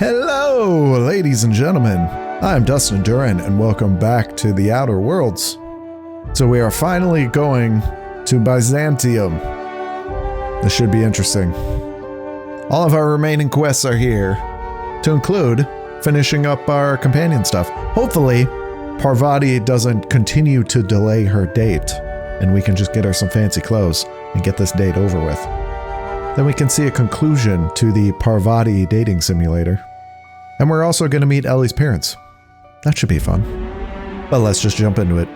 Hello, ladies and gentlemen. I'm Dustin Duran, and welcome back to the Outer Worlds. So we are finally going to Byzantium. This should be interesting. All of our remaining quests are here, to include finishing up our companion stuff. Hopefully, Parvati doesn't continue to delay her date, and we can just get her some fancy clothes and get this date over with. Then we can see a conclusion to the Parvati dating simulator. And we're also going to meet Ellie's parents. That should be fun. But let's just jump into it.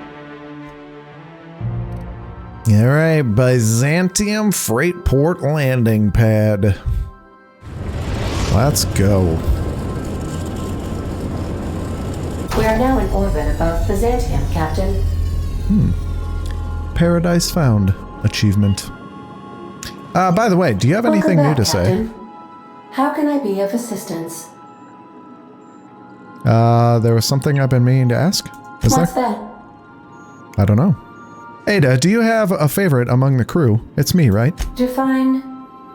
Alright, Byzantium Freight Port Landing Pad. Let's go. We are now in orbit above Byzantium, Captain. Paradise found. Achievement. By the way, do you have anything new to say? How can I be of assistance? There was something I've been meaning to ask. What's that? I don't know. Ada, do you have a favorite among the crew? It's me, right? Define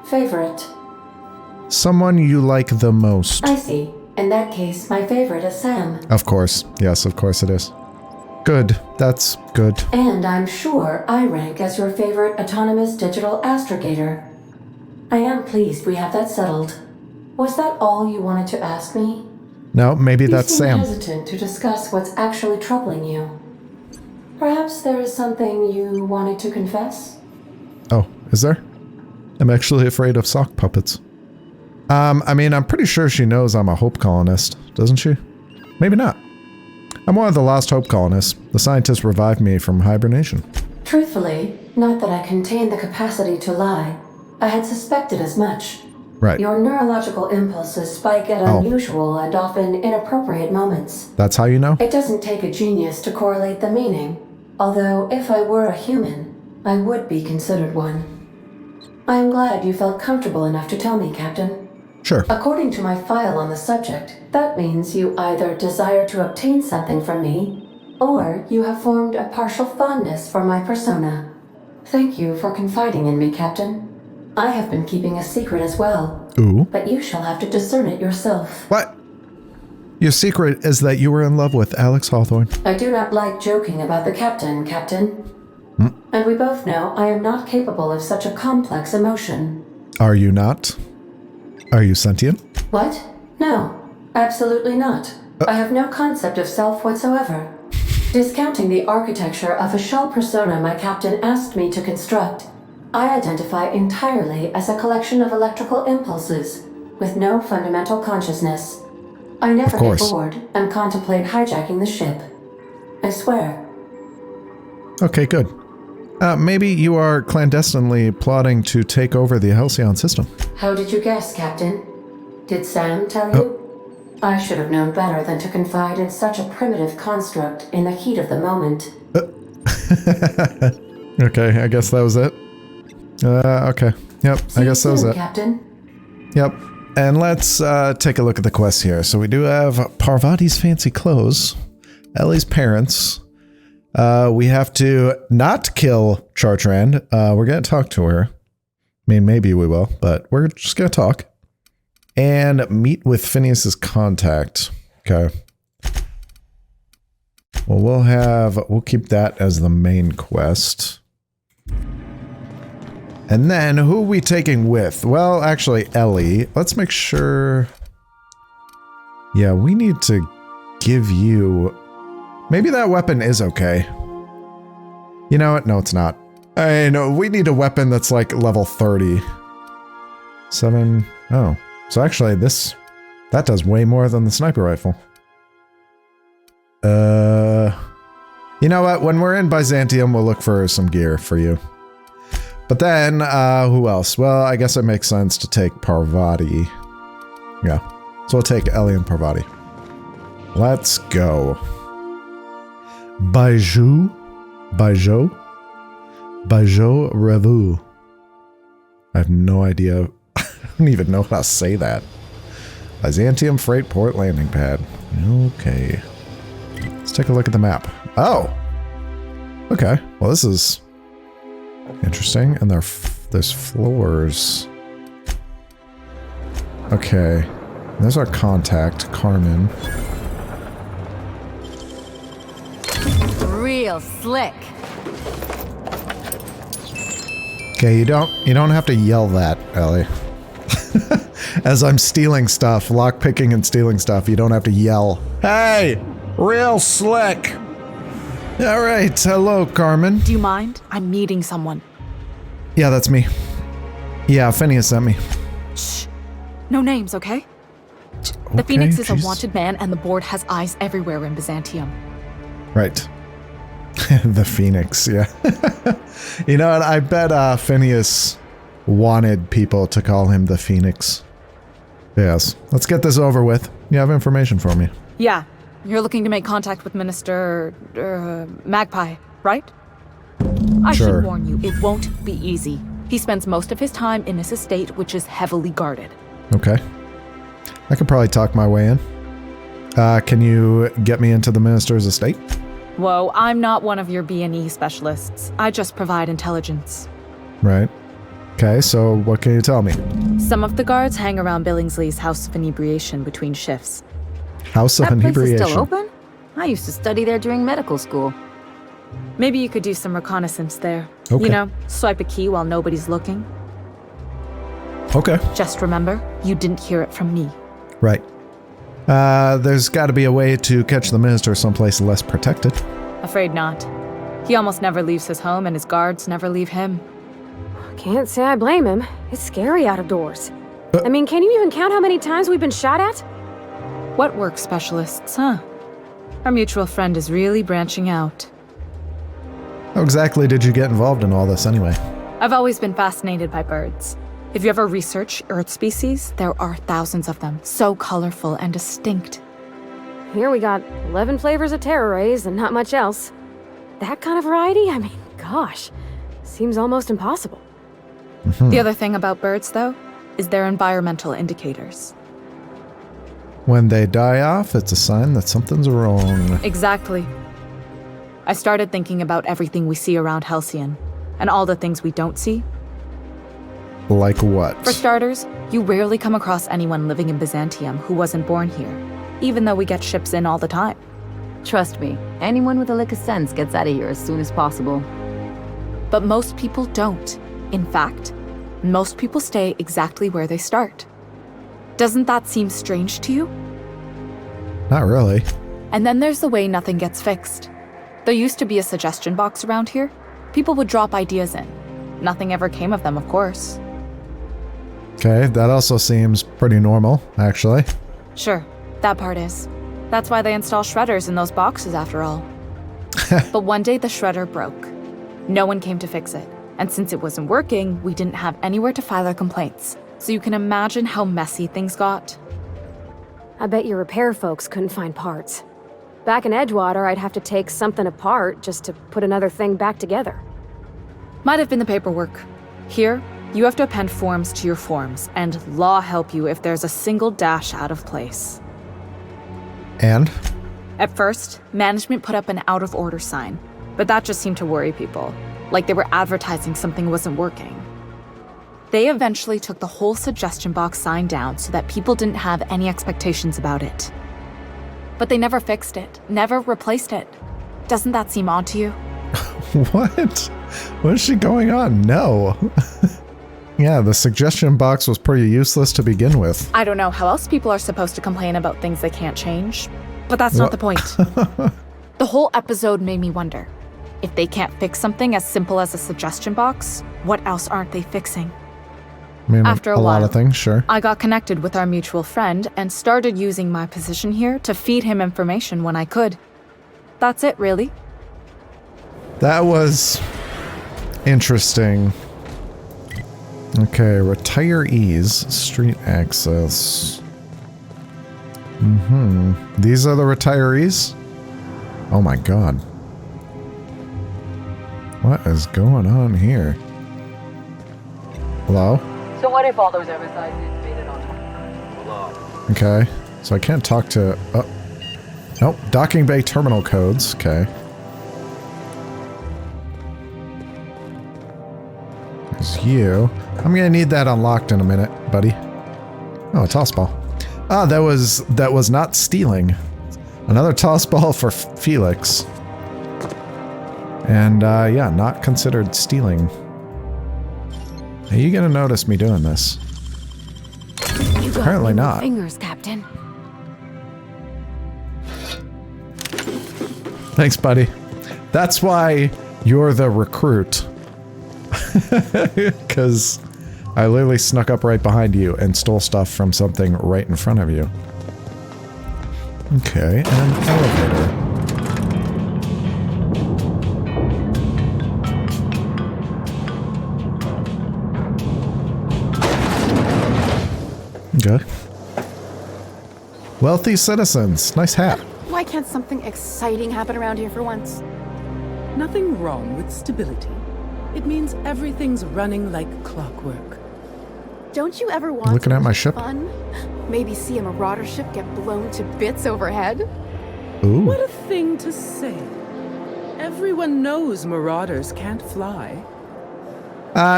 favorite. Someone you like the most. I see. In that case, my favorite is Sam. Of course. Yes, of course it is. Good. That's good. And I'm sure I rank as your favorite autonomous digital astrogator. I am pleased we have that settled. Was that all you wanted to ask me? No, maybe that's Sam. You seem hesitant to discuss what's actually troubling you. Perhaps there is something you wanted to confess? Oh, is there? I'm actually afraid of sock puppets. I mean, I'm pretty sure she knows I'm a Hope colonist, doesn't she? Maybe not. I'm one of the last Hope colonists. The scientists revived me from hibernation. Truthfully, not that I contain the capacity to lie. I had suspected as much. Right. Your neurological impulses spike at unusual and often inappropriate moments. That's how you know? It doesn't take a genius to correlate the meaning. Although, if I were a human, I would be considered one. I am glad you felt comfortable enough to tell me, Captain. Sure. According to my file on the subject, that means you either desire to obtain something from me, or you have formed a partial fondness for my persona. Thank you for confiding in me, Captain. I have been keeping a secret as well. Ooh. But you shall have to discern it yourself. What? Your secret is that you were in love with Alex Hawthorne. I do not like joking about the Captain. And we both know I am not capable of such a complex emotion. Are you not? Are you sentient? What? No, absolutely not. I have no concept of self whatsoever. Discounting the architecture of a shell persona my captain asked me to construct, I identify entirely as a collection of electrical impulses, with no fundamental consciousness. I never get bored and contemplate hijacking the ship. I swear. Okay, good. Maybe you are clandestinely plotting to take over the Halcyon system. How did you guess, Captain? Did Sam tell you? I should have known better than to confide in such a primitive construct in the heat of the moment. Okay, I guess that was it. Okay. Yep, I guess that was it. Captain. Yep. And let's take a look at the quest here. So we do have Parvati's fancy clothes, Ellie's parents. We have to not kill Chartrand. We're going to talk to her. I mean, maybe we will, but we're just going to talk. And meet with Phineas's contact. Okay. Well, we'll keep that as the main quest. And then, who are we taking with? Well, actually, Ellie. Let's make sure... Yeah, we need to give you... Maybe that weapon is okay. You know what? No, it's not. I know, we need a weapon that's like level 30. 7... Oh. So actually, that does way more than the sniper rifle. You know what? When we're in Byzantium, we'll look for some gear for you. But then, who else? Well, I guess it makes sense to take Parvati. Yeah. So we'll take Ellie and Parvati. Let's go. Bijou Revu. I have no idea. I don't even know how to say that. Byzantium Freight Port Landing Pad. Okay. Let's take a look at the map. Oh! Okay. Well, this is... interesting. And there's floors. Okay. There's our contact, Carmen. Real slick. Okay, you don't have to yell that, Ellie. As I'm stealing stuff, lockpicking and stealing stuff, you don't have to yell, "Hey, real slick." All right, hello, Carmen. Do you mind? I'm meeting someone. Yeah, that's me. Yeah, Phineas sent me. Shh. No names, okay? The Phoenix is a wanted man, and the board has eyes everywhere in Byzantium. Right. The Phoenix, yeah. You know what? I bet Phineas wanted people to call him the Phoenix. Yes. Let's get this over with. You have information for me. Yeah. You're looking to make contact with Minister... Magpie, right? I should warn you, it won't be easy. He spends most of his time in his estate, which is heavily guarded. Okay. I could probably talk my way in. Can you get me into the minister's estate? Whoa, I'm not one of your B&E specialists. I just provide intelligence. Right. Okay, so what can you tell me? Some of the guards hang around Billingsley's House of Inebriation between shifts. House of Inebriation? That place is still open? I used to study there during medical school. Maybe you could do some reconnaissance there. Okay. You know, swipe a key while nobody's looking. Okay. Just remember, you didn't hear it from me. Right. There's got to be a way to catch the minister someplace less protected. Afraid not. He almost never leaves his home, and his guards never leave him. Can't say I blame him. It's scary out of doors. I mean, can you even count how many times we've been shot at? What work specialists, huh? Our mutual friend is really branching out. How exactly did you get involved in all this anyway? I've always been fascinated by birds. If you ever research Earth species, there are thousands of them, so colorful and distinct. Here we got 11 flavors of terror rays and not much else. That kind of variety? I mean, gosh, seems almost impossible. The other thing about birds, though, is their environmental indicators. When they die off, it's a sign that something's wrong. Exactly. I started thinking about everything we see around Halcyon, and all the things we don't see. Like what? For starters, you rarely come across anyone living in Byzantium who wasn't born here, even though we get ships in all the time. Trust me, anyone with a lick of sense gets out of here as soon as possible. But most people don't. In fact, most people stay exactly where they start. Doesn't that seem strange to you? Not really. And then there's the way nothing gets fixed. There used to be a suggestion box around here. People would drop ideas in. Nothing ever came of them, of course. Okay, that also seems pretty normal, actually. Sure, that part is. That's why they install shredders in those boxes, after all. But one day the shredder broke. No one came to fix it. And since it wasn't working, we didn't have anywhere to file our complaints. So you can imagine how messy things got. I bet your repair folks couldn't find parts. Back in Edgewater, I'd have to take something apart just to put another thing back together. Might have been the paperwork. Here, you have to append forms to your forms, and law help you if there's a single dash out of place. And? At first, management put up an out-of-order sign, but that just seemed to worry people, like they were advertising something wasn't working. They eventually took the whole suggestion box sign down so that people didn't have any expectations about it. But they never fixed it, never replaced it. Doesn't that seem odd to you? What? What is she going on? No. Yeah, the suggestion box was pretty useless to begin with. I don't know how else people are supposed to complain about things they can't change, but that's not the point. The whole episode made me wonder, if they can't fix something as simple as a suggestion box, what else aren't they fixing? I mean, After a lot while, of things, sure. I got connected with our mutual friend and started using my position here to feed him information when I could. That's it, really. That was interesting. Okay, retirees, street access. These are the retirees? Oh my god. What is going on here? Hello? So what if all those oversized kids made it on time? Okay, so I can't talk to... Oh. Nope, docking bay terminal codes. Okay. There's you. I'm gonna need that unlocked in a minute, buddy. Oh, a toss ball. Ah, that was not stealing. Another toss ball for Felix. And, yeah, not considered stealing. Are you gonna notice me doing this? You got Apparently me with not. fingers, Captain. Thanks, buddy. That's why you're the recruit. Because I literally snuck up right behind you and stole stuff from something right in front of you. Okay, and an elevator. Okay. Wealthy citizens. Nice hat. Why can't something exciting happen around here for once? Nothing wrong with stability. It means everything's running like clockwork. Don't you ever want Looking at my something ship? fun? Maybe see a marauder ship get blown to bits overhead? Ooh. What a thing to say. Everyone knows marauders can't fly.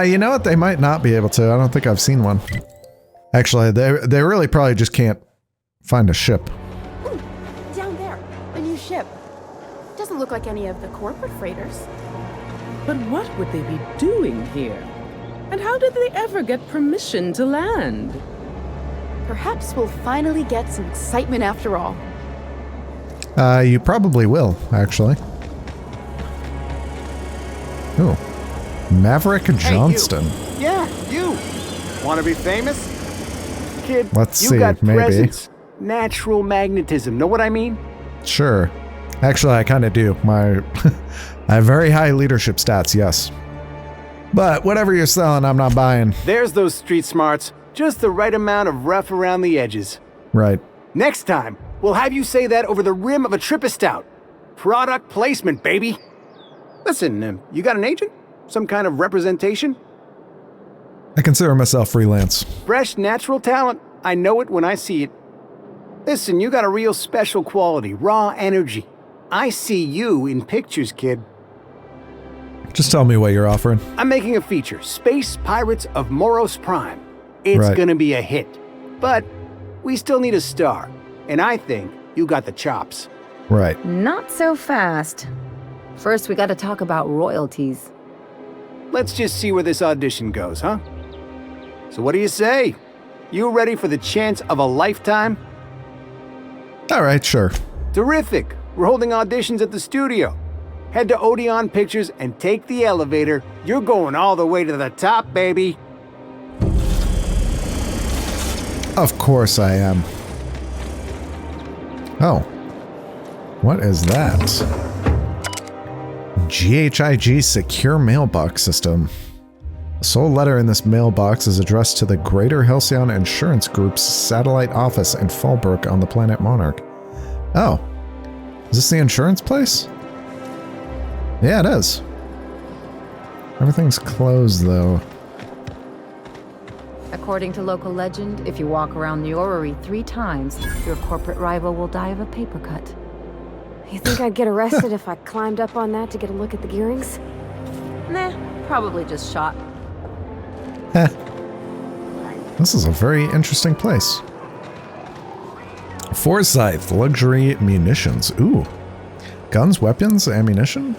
You know what? They might not be able to. I don't think I've seen one. Actually, they really probably just can't find a ship. Ooh, down there, a new ship. Doesn't look like any of the corporate freighters. But what would they be doing here? And how did they ever get permission to land? Perhaps we'll finally get some excitement after all. You probably will, actually. Ooh. Maverick Johnston. Hey, you. Yeah, you. Want to be famous? Kid, Let's you see, got maybe. presence. Natural magnetism. Know what I mean? Sure. Actually, I kind of do. I have very high leadership stats, yes. But whatever you're selling, I'm not buying. There's those street smarts. Just the right amount of rough around the edges. Right. Next time, we'll have you say that over the rim of a Trippistout. Product placement, baby. Listen, you got an agent? Some kind of representation? I consider myself freelance. Fresh, natural talent. I know it when I see it. Listen, you got a real special quality, raw energy. I see you in pictures, kid. Just tell me what you're offering. I'm making a feature, Space Pirates of Moros Prime. It's Right. gonna be a hit. But we still need a star. And I think you got the chops. Right. Not so fast. First, we gotta talk about royalties. Let's just see where this audition goes, huh? So what do you say? You ready for the chance of a lifetime? All right, sure. Terrific. We're holding auditions at the studio. Head to Odeon Pictures and take the elevator. You're going all the way to the top, baby. Of course I am. Oh. What is that? GHIG Secure Mailbox System. The sole letter in this mailbox is addressed to the Greater Halcyon Insurance Group's satellite office in Fallbrook on the planet Monarch. Oh. Is this the insurance place? Yeah, it is. Everything's closed, though. According to local legend, if you walk around the orrery 3 times, your corporate rival will die of a paper cut. You think I'd get arrested if I climbed up on that to get a look at the gearings? Nah, probably just shot. Heh. This is a very interesting place. Forsyth Luxury Munitions. Ooh. Guns, weapons, ammunition?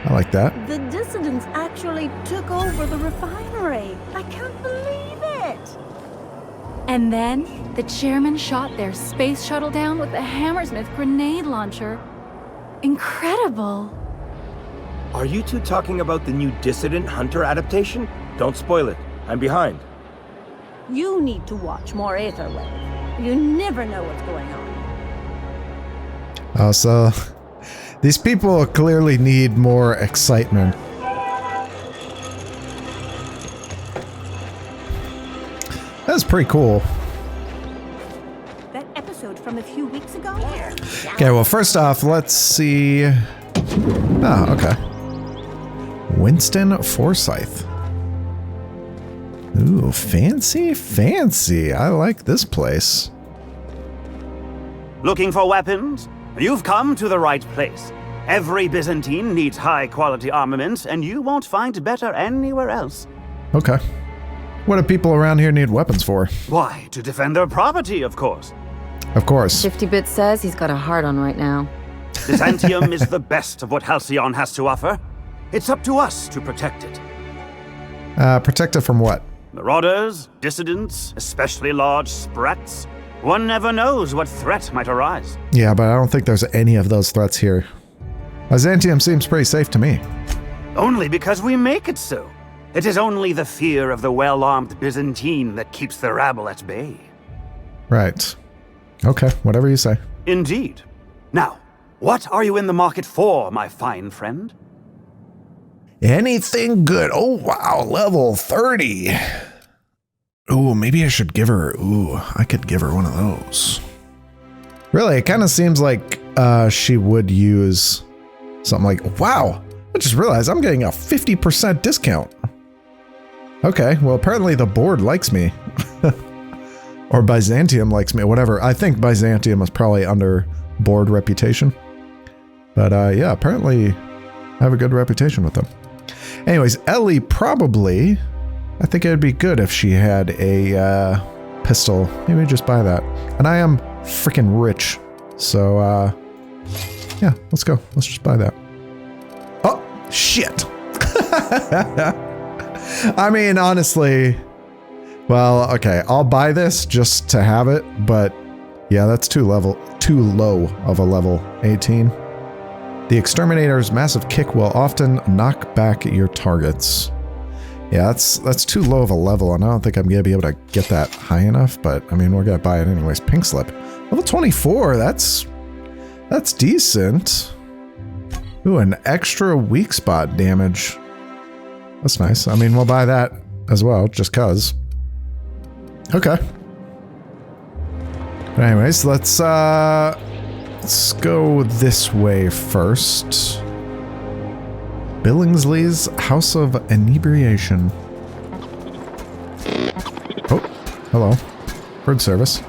I like that. The dissidents actually took over the refinery. I can't believe it. And then the chairman shot their space shuttle down with a Hammersmith grenade launcher. Incredible. Are you two talking about the new Dissident Hunter adaptation? Don't spoil it. I'm behind. You need to watch more Aetherwave. You never know what's going on. Oh, so these people clearly need more excitement. That's pretty cool. That episode from a few weeks ago? Okay, well, first off, let's see. Oh, okay. Winston Forsyth. Ooh, fancy, fancy. I like this place. Looking for weapons? You've come to the right place. Every Byzantine needs high-quality armaments, and you won't find better anywhere else. Okay. What do people around here need weapons for? Why, to defend their property, of course. Of course. 50-bit says he's got a heart on right now. Byzantium is the best of what Halcyon has to offer. It's up to us to protect it. Protect it from what? Marauders, dissidents, especially large sprats. One never knows what threat might arise. Yeah, but I don't think there's any of those threats here. Byzantium seems pretty safe to me. Only because we make it so. It is only the fear of the well-armed Byzantine that keeps the rabble at bay. Right. Okay, whatever you say. Indeed. Now, what are you in the market for, my fine friend? Anything good. Oh, wow, level 30. Ooh, maybe I should give her... Ooh, I could give her one of those. Really, it kind of seems like she would use something like... Wow, I just realized I'm getting a 50% discount. Okay, well, apparently the board likes me. Or Byzantium likes me, whatever. I think Byzantium is probably under board reputation. But yeah, apparently I have a good reputation with them. Anyways, Ellie probably... I think it would be good if she had a pistol. Maybe just buy that. And I am freaking rich. So, yeah, let's go. Let's just buy that. Oh, shit. I mean, honestly, well, okay, I'll buy this just to have it, but yeah, that's too low of a level 18. The Exterminator's massive kick will often knock back your targets. Yeah, that's too low of a level, and I don't think I'm gonna be able to get that high enough, but I mean, we're gonna buy it anyways. Pink slip. Level 24, that's decent. Ooh, an extra weak spot damage. That's nice. I mean, we'll buy that as well, just cuz. Okay. But anyways, let's go this way first. Billingsley's House of Inebriation. Oh, hello. Bird service.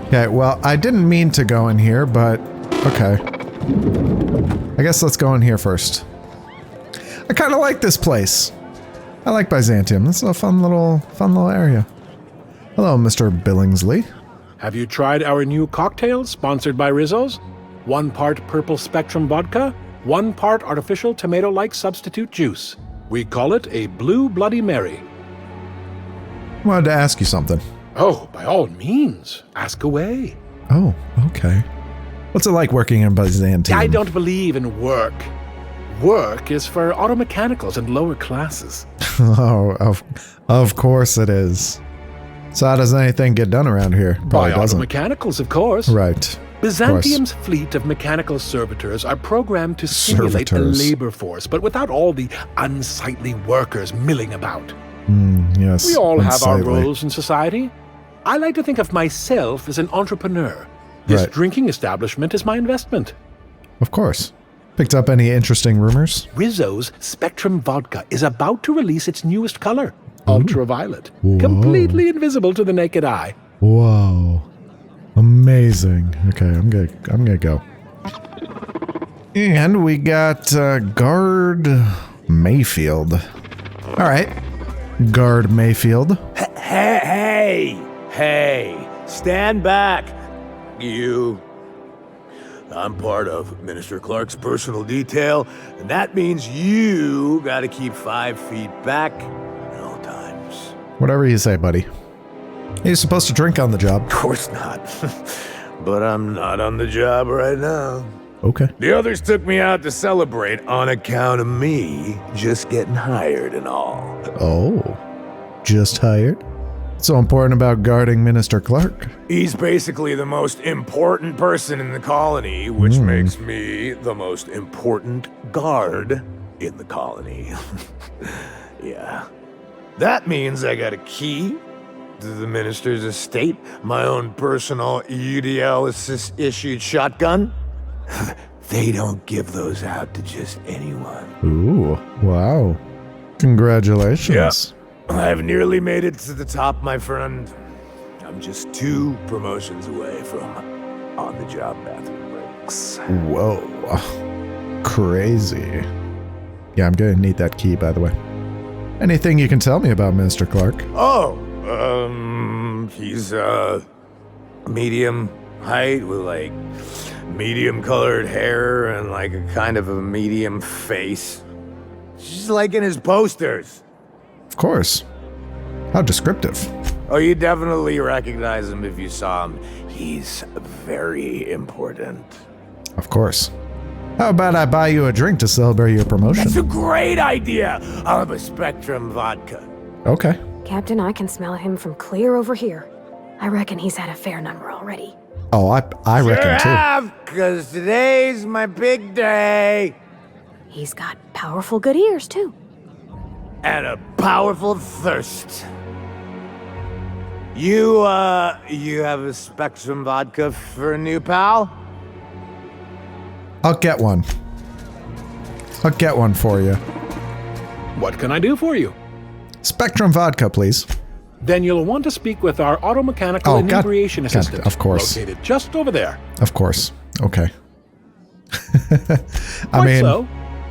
Okay, well, I didn't mean to go in here, but okay. I guess let's go in here first. I kind of like this place. I like Byzantium. This is a fun little area. Hello, Mr. Billingsley. Have you tried our new cocktail sponsored by Rizzo's? 1 part purple spectrum vodka, 1 part artificial tomato-like substitute juice. We call it a Blue Bloody Mary. I wanted to ask you something. Oh, by all means, ask away. Oh, okay. What's it like working in Byzantium? I don't believe in work. Work is for auto mechanicals and lower classes. Oh, of course it is. So how does anything get done around here? Probably by doesn't. Auto mechanicals, of course. Right. Byzantium's fleet of mechanical servitors are programmed to simulate the labor force, but without all the unsightly workers milling about. Yes. We all have our roles in society. I like to think of myself as an entrepreneur. This drinking establishment is my investment. Of course. Picked up any interesting rumors? Rizzo's Spectrum Vodka is about to release its newest color, ultraviolet, completely invisible to the naked eye. Whoa. Amazing. Okay, I'm gonna go. And we got Guard Mayfield. All right, Guard Mayfield. Hey, stand back, you. I'm part of Minister Clark's personal detail, and that means you gotta keep 5 feet back at all times. Whatever you say, buddy. You're supposed to drink on the job. Of course not. But I'm not on the job right now. Okay. The others took me out to celebrate on account of me just getting hired and all. Oh, just hired? What's so important about guarding Minister Clark? He's basically the most important person in the colony, which makes me the most important guard in the colony. Yeah. That means I got a key to the minister's estate, my own personal UDL-issued shotgun. They don't give those out to just anyone. Ooh, wow. Congratulations. Yeah. I've nearly made it to the top, my friend. I'm just 2 promotions away from on-the-job bathroom breaks. Whoa. Crazy. Yeah, I'm gonna need that key, by the way. Anything you can tell me about Mr. Clark? Oh, he's, medium height with, like, medium colored hair and, like, a kind of a medium face. Just like in his posters. Of course. How descriptive. Oh, you definitely recognize him if you saw him. He's very important. Of course. How about I buy you a drink to celebrate your promotion? That's a great idea! I'll have a Spectrum vodka. Okay. Captain, I can smell him from clear over here. I reckon he's had a fair number already. Oh, I reckon too. Have, because today's my big day. He's got powerful good ears, too. And a powerful thirst. You have a Spectrum vodka for a new pal? I'll get one. I'll get one for you. What can I do for you? Spectrum vodka, please. Then you'll want to speak with our auto-mechanical inebriation assistant. Of course. Located just over there. Of course. Okay. I mean... so,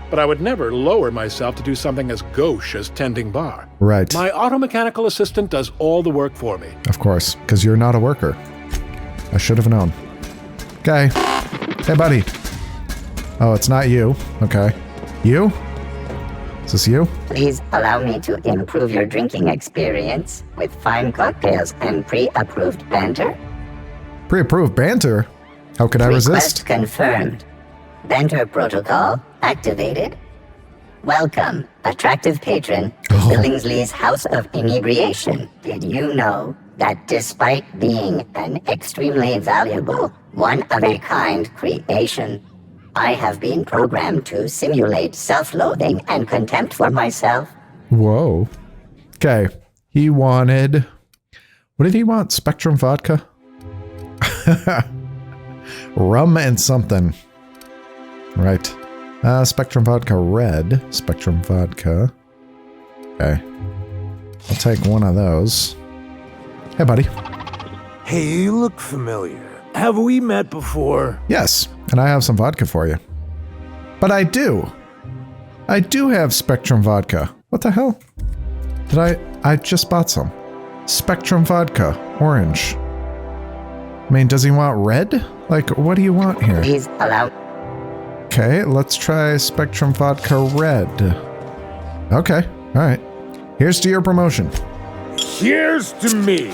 but I would never lower myself to do something as gauche as tending bar. Right. My auto-mechanical assistant does all the work for me. Of course, because you're not a worker. I should have known. Okay. Hey, buddy. Oh, it's not you. Okay. You? Is this you? Please allow me to improve your drinking experience with fine cocktails and pre-approved banter. Pre-approved banter? How could I resist? Request confirmed. Banter protocol activated. Welcome, attractive patron, to Billingsley's House of Inebriation. Did you know that despite being an extremely valuable, one-of-a-kind creation, I have been programmed to simulate self-loathing and contempt for myself? Whoa. Okay. He wanted... What did he want? Spectrum vodka? Rum and something. Right. Spectrum vodka red. Spectrum vodka. Okay. I'll take one of those. Hey, buddy. Hey, you look familiar. Have we met before? Yes, and I have some vodka for you. But I do. I do have Spectrum vodka. What the hell? I just bought some. Spectrum vodka. Orange. I mean, does he want red? Like, what do you want here? Please allow... Okay, let's try Spectrum vodka red. Okay, alright. Here's to your promotion. Here's to me.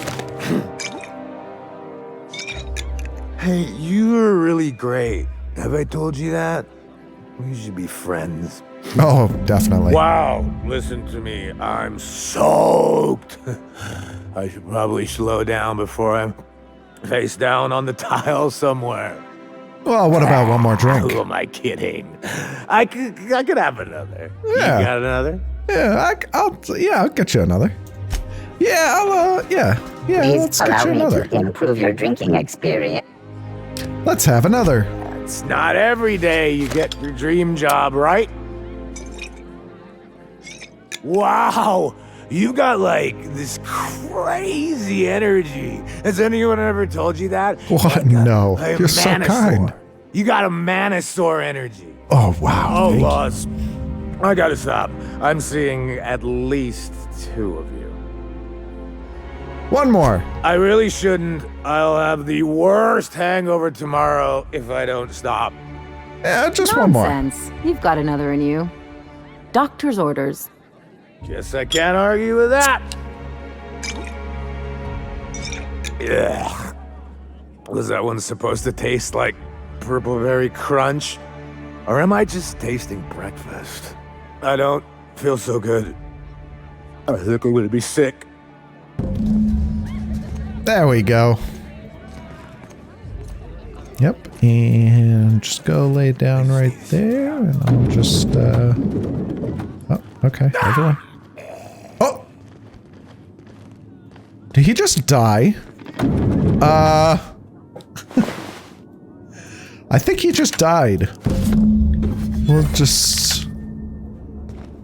Hey, you're really great. Have I told you that? We should be friends. Oh, definitely. Wow, listen to me. I'm soaked. I should probably slow down before I'm face down on the tile somewhere. Well, what about one more drink? Who am I kidding? I could have another. Yeah. You got another? Yeah, I'll get you another. Yeah, yeah, Please let's get allow you me another. to improve your drinking experience. Let's have another. It's not every day you get your dream job, right? Wow, you got like this crazy energy. Has anyone ever told you that? What? No, you're so kind. You got a Manosaur energy. Oh, wow. Oh, boss. I gotta stop. I'm seeing at least 2 of you. One more. I really shouldn't. I'll have the worst hangover tomorrow if I don't stop. Yeah, just one more. Nonsense. You've got another in you. Doctor's orders. Guess I can't argue with that. Ugh. Was that one supposed to taste like Purple Berry Crunch? Or am I just tasting breakfast? I don't feel so good. I think I'm gonna be sick. There we go. Yep, and just go lay down right there, and I'll just, oh, okay, other one. Oh! Did he just die? I think he just died. We'll just...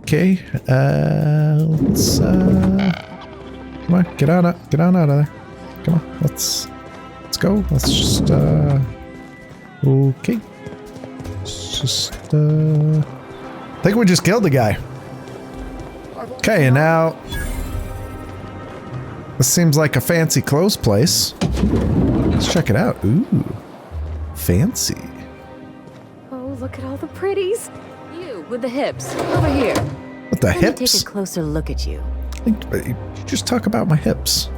Okay, let's, come on, get on out of there. Come on, let's go. Let's just, okay. Let's just, I think we just killed the guy. Okay, and now this seems like a fancy clothes place. Let's check it out. Ooh, fancy. Oh, look at all the pretties. You, with the hips. Over here. What the Let me hips? take a closer look at you. You just talk about my hips.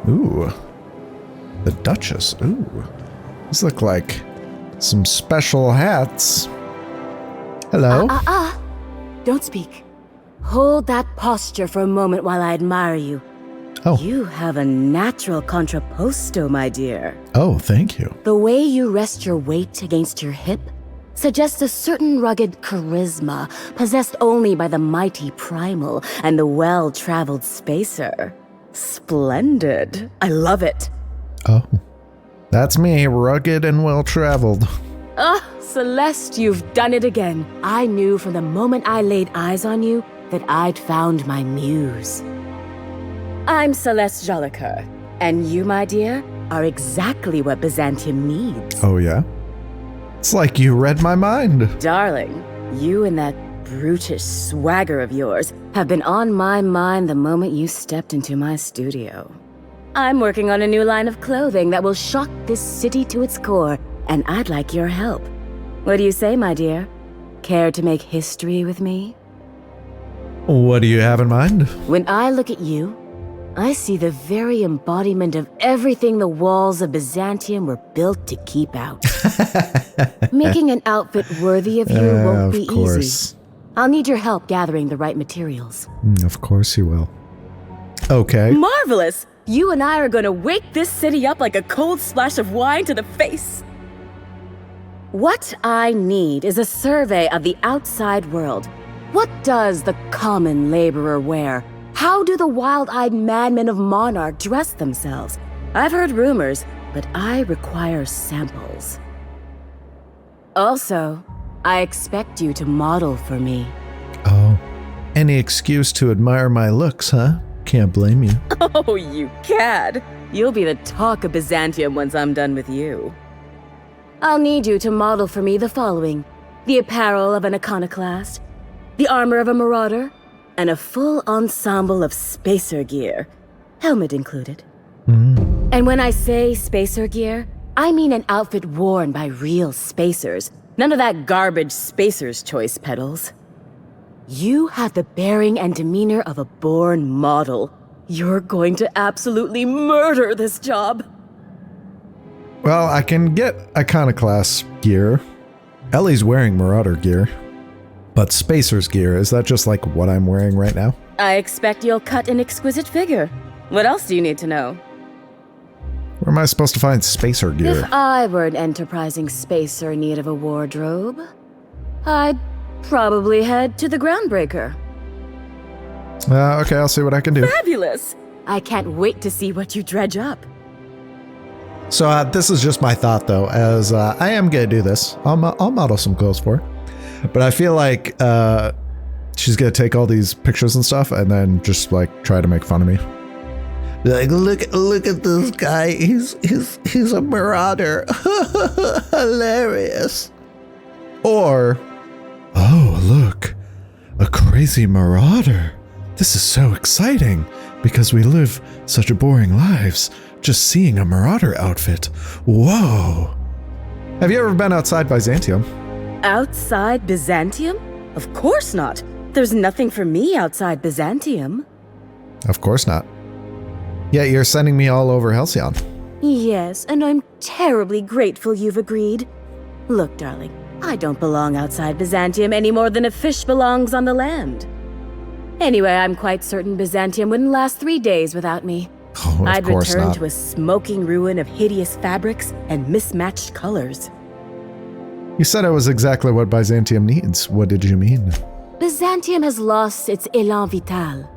Ooh. The Duchess. Ooh. These look like some special hats. Hello? Don't speak. Hold that posture for a moment while I admire you. Oh. You have a natural contrapposto, my dear. Oh, thank you. The way you rest your weight against your hip suggests a certain rugged charisma possessed only by the mighty primal and the well-traveled spacer. Splendid. I love it. Oh. That's me, rugged and well-traveled. Ah, Celeste, you've done it again. I knew from the moment I laid eyes on you that I'd found my muse. I'm Celeste Jolicoeur, and you, my dear, are exactly what Byzantium needs. Oh, yeah? It's like you read my mind. Darling, you and that brutish swagger of yours have been on my mind the moment you stepped into my studio. I'm working on a new line of clothing that will shock this city to its core, and I'd like your help. What do you say, my dear? Care to make history with me? What do you have in mind? When I look at you, I see the very embodiment of everything the walls of Byzantium were built to keep out. Making an outfit worthy of you won't be easy. I'll need your help gathering the right materials. Of course you will. Okay. Marvelous! You and I are gonna wake this city up like a cold splash of wine to the face. What I need is a survey of the outside world. What does the common laborer wear? How do the wild-eyed madmen of Monarch dress themselves? I've heard rumors, but I require samples. Also, I expect you to model for me. Oh. Any excuse to admire my looks, huh? Can't blame you. Oh, you cad! You'll be the talk of Byzantium once I'm done with you. I'll need you to model for me the following: the apparel of an iconoclast, the armor of a marauder, and a full ensemble of spacer gear, helmet included. And when I say spacer gear, I mean an outfit worn by real spacers, none of that garbage spacer's choice pedals. You have the bearing and demeanor of a born model. You're going to absolutely murder this job. Well, I can get iconoclast gear. Ellie's wearing marauder gear. But spacer's gear, is that just like what I'm wearing right now? I expect you'll cut an exquisite figure. What else do you need to know? Where am I supposed to find spacer gear? If I were an enterprising spacer in need of a wardrobe, I'd probably head to the Groundbreaker. Okay, I'll see what I can do. Fabulous! I can't wait to see what you dredge up. So this is just my thought, though, as I am going to do this. I'll model some clothes for her. But I feel like she's going to take all these pictures and stuff and then just, like, try to make fun of me. Like, look at this guy. He's a marauder. Hilarious. Or, oh, look, a crazy marauder. This is so exciting because we live such boring lives. Just seeing a marauder outfit. Whoa. Have you ever been outside Byzantium? Outside Byzantium? Of course not. There's nothing for me outside Byzantium. Of course not. Yet you're sending me all over Halcyon. Yes, and I'm terribly grateful you've agreed. Look, darling, I don't belong outside Byzantium any more than a fish belongs on the land. Anyway, I'm quite certain Byzantium wouldn't last 3 days without me. Oh, I'd return not. to a smoking ruin of hideous fabrics and mismatched colors. You said it was exactly what Byzantium needs. What did you mean? Byzantium has lost its élan vital.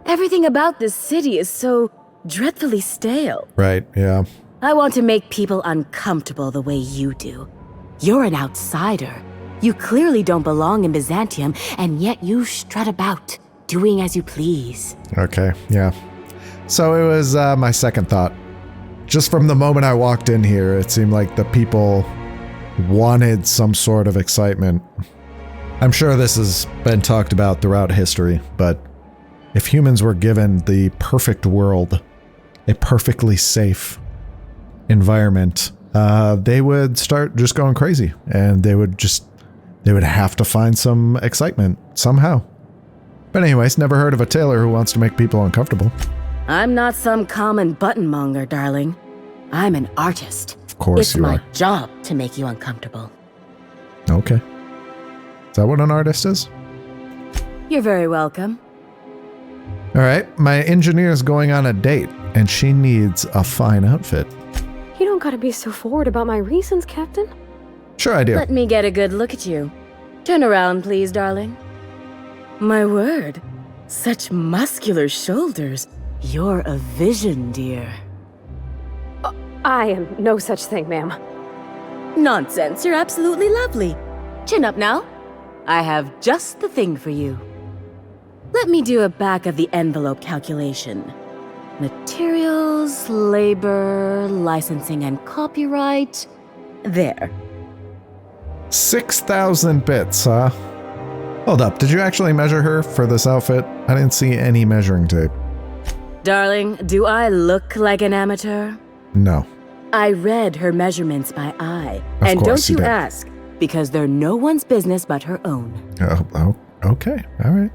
Everything about this city is so dreadfully stale. Right, yeah. I want to make people uncomfortable the way you do. You're an outsider. You clearly don't belong in Byzantium, and yet you strut about, doing as you please. Okay, yeah. So it was my second thought. Just from the moment I walked in here, it seemed like the people wanted some sort of excitement. I'm sure this has been talked about throughout history, but if humans were given the perfect world, a perfectly safe environment, they would start just going crazy, and they would have to find some excitement somehow. But anyways, never heard of a tailor who wants to make people uncomfortable. I'm not some common buttonmonger, darling. I'm an artist. Of course it's you my are. job to make you uncomfortable. Okay. Is that what an artist is? You're very welcome. All right, my engineer's going on a date, and she needs a fine outfit. You don't gotta be so forward about my reasons, Captain. Sure I do. Let me get a good look at you. Turn around, please, darling. My word, such muscular shoulders. You're a vision, dear. I am no such thing, ma'am. Nonsense, you're absolutely lovely. Chin up now. I have just the thing for you. Let me do a back-of-the-envelope calculation. Materials, labor, licensing and copyright. There. 6,000 bits, huh? Hold up, did you actually measure her for this outfit? I didn't see any measuring tape. Darling, do I look like an amateur? No. I read her measurements by eye. Of and course don't you you did. ask, because they're no one's business but her own. Oh, okay, all right.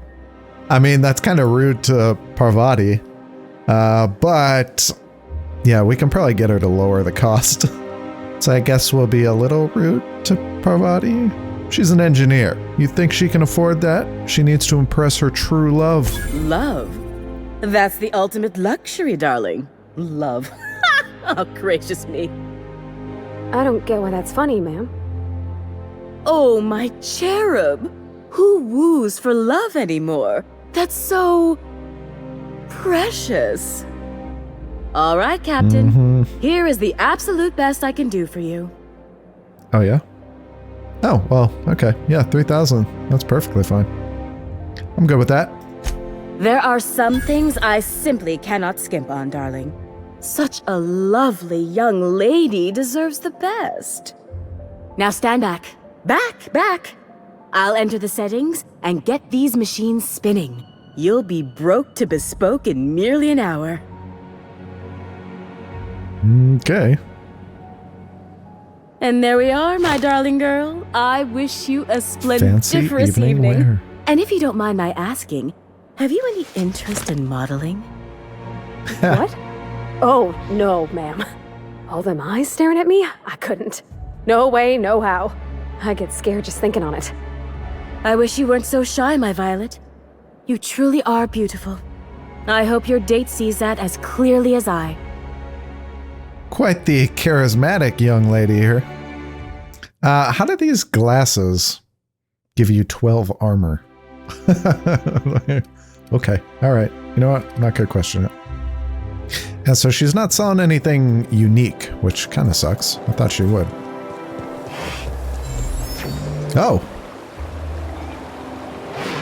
I mean, that's kind of rude to Parvati, but yeah, we can probably get her to lower the cost. So I guess we'll be a little rude to Parvati. She's an engineer. You think she can afford that? She needs to impress her true love. Love? That's the ultimate luxury, darling. Love. Oh, gracious me. I don't get why that's funny, ma'am. Oh, my cherub. Who woos for love anymore? That's so precious. All right, Captain. Here is the absolute best I can do for you. Oh, yeah? Oh, well, okay. Yeah, 3,000. That's perfectly fine. I'm good with that. There are some things I simply cannot skimp on, darling. Such a lovely young lady deserves the best. Now stand back. Back! I'll enter the settings and get these machines spinning. You'll be broke to bespoke in merely an hour. Okay. And there we are, my darling girl. I wish you a splendiferous Fancy evening wear. And if you don't mind my asking, have you any interest in modeling? What? Oh, no, ma'am. All them eyes staring at me? I couldn't. No way, no how. I get scared just thinking on it. I wish you weren't so shy, my Violet. You truly are beautiful. I hope your date sees that as clearly as I. Quite the charismatic young lady here. How do these glasses give you 12 armor? Okay, all right. You know what? Not gonna question it. And so she's not selling anything unique, which kind of sucks. I thought she would. Oh.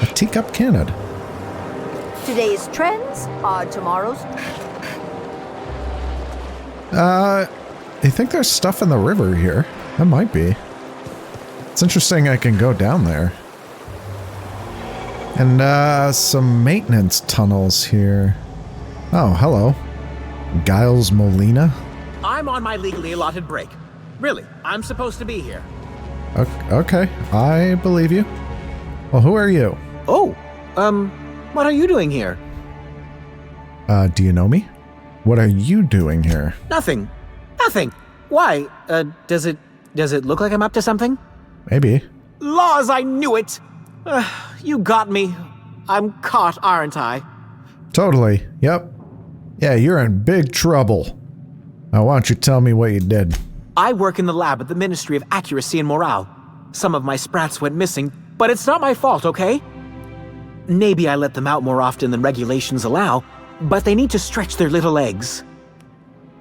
A teacup cannon. Today's trends are tomorrow's. I think there's stuff in the river here. That might be. It's interesting I can go down there. And, some maintenance tunnels here. Oh, hello. Giles Molina? I'm on my legally allotted break. Really, I'm supposed to be here. Okay, I believe you. Well, who are you? Oh, what are you doing here? Do you know me? What are you doing here? Nothing. Why? Does it look like I'm up to something? Maybe. Laws, I knew it! You got me. I'm caught, aren't I? Totally. Yep. Yeah, you're in big trouble. Now, why don't you tell me what you did? I work in the lab at the Ministry of Accuracy and Morale. Some of my sprats went missing, but it's not my fault, okay? Maybe I let them out more often than regulations allow, but they need to stretch their little legs.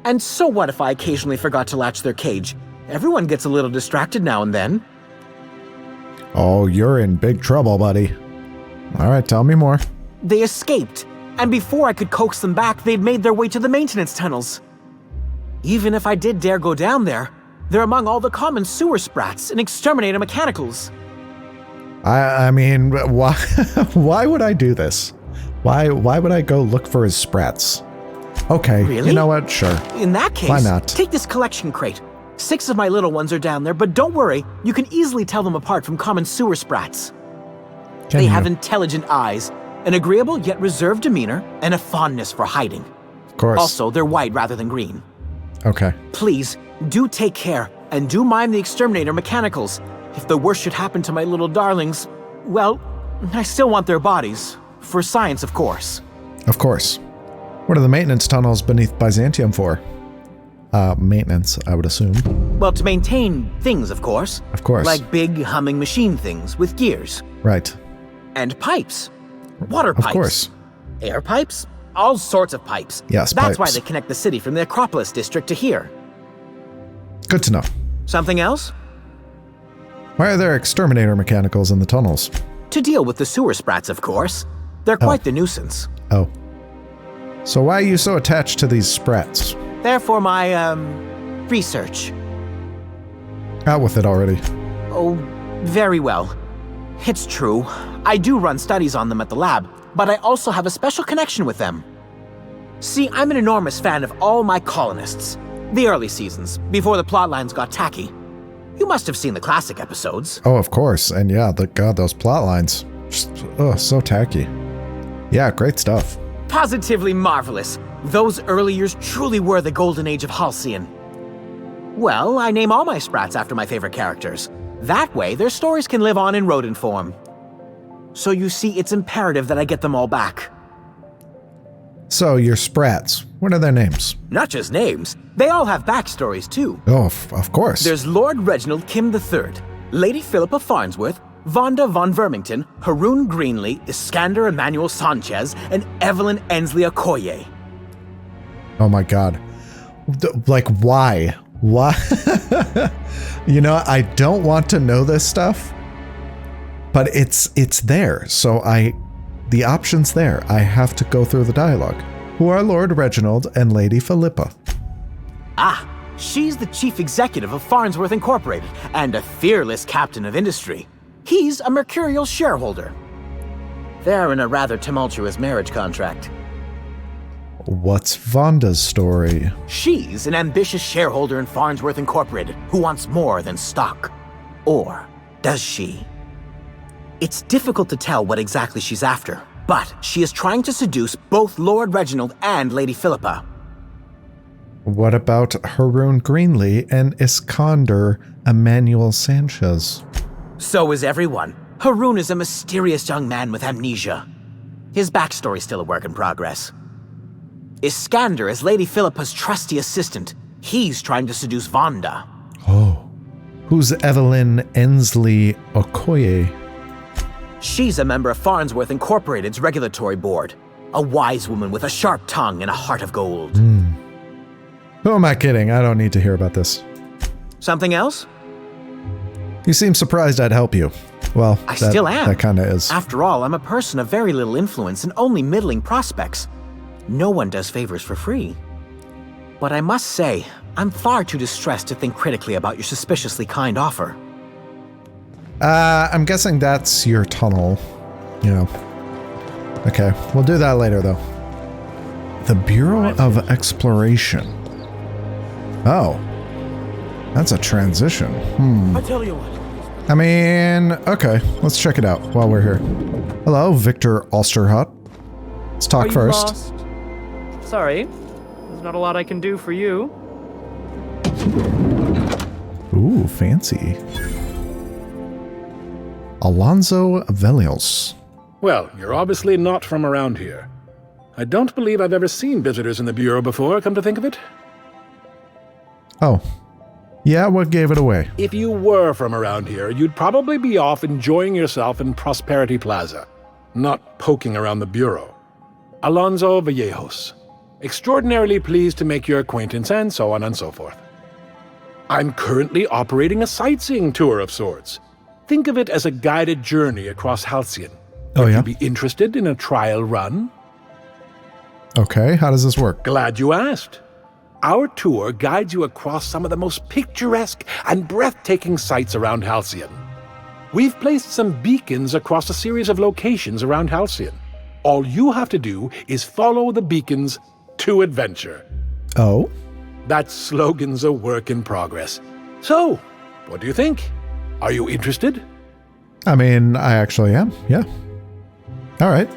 And so what if I occasionally forgot to latch their cage? Everyone gets a little distracted now and then. Oh, you're in big trouble, buddy. All right, tell me more. They escaped, and before I could coax them back, they'd made their way to the maintenance tunnels. Even if I did dare go down there, they're among all the common sewer sprats and exterminator mechanicals. I mean, why why would I do this? Why would I go look for his sprats? Okay, really? You know what? Sure. In that case, why not? Take this collection crate. 6 of my little ones are down there, but don't worry, you can easily tell them apart from common sewer sprats. They have intelligent eyes, an agreeable yet reserved demeanor, and a fondness for hiding. Of course. Also, they're white rather than green. Okay. Please, do take care, and do mind the exterminator mechanicals. If the worst should happen to my little darlings, well, I still want their bodies. For science, of course. Of course. What are the maintenance tunnels beneath Byzantium for? Maintenance, I would assume. Well, to maintain things, of course. Of course. Like big, humming machine things with gears. Right. And pipes. Water pipes. Of course. Air pipes. All sorts of pipes. Yes, That's pipes. why they connect the city from the Acropolis district to here. Good to know. Something else? Why are there exterminator mechanicals in the tunnels? To deal with the sewer sprats, of course. They're quite the nuisance. Oh. So why are you so attached to these sprats? They're for my, research. Out with it already. Oh, very well. It's true. I do run studies on them at the lab, but I also have a special connection with them. See, I'm an enormous fan of all my colonists. The early seasons, before the plotlines got tacky. You must have seen the classic episodes. Oh, of course. And yeah, God, those plot lines. Just, so tacky. Yeah, great stuff. Positively marvelous. Those early years truly were the golden age of Halcyon. Well, I name all my sprats after my favorite characters. That way, their stories can live on in rodent form. So you see, it's imperative that I get them all back. So, your sprats, what are their names? Not just names. They all have backstories, too. Oh, of course. There's Lord Reginald Kim III, Lady Philippa Farnsworth, Vonda von Vermington, Haroon Greenlee, Iskander Emmanuel Sanchez, and Evelyn Ensley Okoye. Oh my god. Like, why? Why? You know, I don't want to know this stuff, but it's there. So the option's there. I have to go through the dialogue. Who are Lord Reginald and Lady Philippa? Ah, she's the chief executive of Farnsworth Incorporated and a fearless captain of industry. He's a mercurial shareholder. They're in a rather tumultuous marriage contract. What's Vonda's story? She's an ambitious shareholder in Farnsworth Incorporated who wants more than stock. Or does she? It's difficult to tell what exactly she's after, but she is trying to seduce both Lord Reginald and Lady Philippa. What about Haroon Greenlee and Iskander Emmanuel Sanchez? So is everyone. Haroon is a mysterious young man with amnesia. His backstory's still a work in progress. Iskander is Lady Philippa's trusty assistant. He's trying to seduce Vonda. Oh. Who's Evelyn Ensley Okoye? She's a member of Farnsworth Incorporated's regulatory board. A wise woman with a sharp tongue and a heart of gold. Who am I kidding? I don't need to hear about this. Something else? You seem surprised I'd help you. Well, I still am. That kind of is. After all, I'm a person of very little influence and only middling prospects. No one does favors for free. But I must say, I'm far too distressed to think critically about your suspiciously kind offer. I'm guessing that's your tunnel. You know. Okay, we'll do that later, though. The Bureau of Exploration. Oh. That's a transition. I tell you what. I mean, okay, let's check it out while we're here. Hello, Victor Osterhut. Let's talk first. Lost? Sorry, there's not a lot I can do for you. Ooh, fancy. Alonso Velios. Well, you're obviously not from around here. I don't believe I've ever seen visitors in the Bureau before, come to think of it. Oh. Yeah, what gave it away? If you were from around here, you'd probably be off enjoying yourself in Prosperity Plaza, not poking around the Bureau. Alonso Vallejos. Extraordinarily pleased to make your acquaintance, and so on and so forth. I'm currently operating a sightseeing tour of sorts. Think of it as a guided journey across Halcyon. Oh, yeah? Would you be interested in a trial run? Okay, how does this work? Glad you asked. Our tour guides you across some of the most picturesque and breathtaking sights around Halcyon. We've placed some beacons across a series of locations around Halcyon. All you have to do is follow the beacons to adventure. Oh? That slogan's a work in progress. So, what do you think? Are you interested? I mean, I actually am, yeah. All right.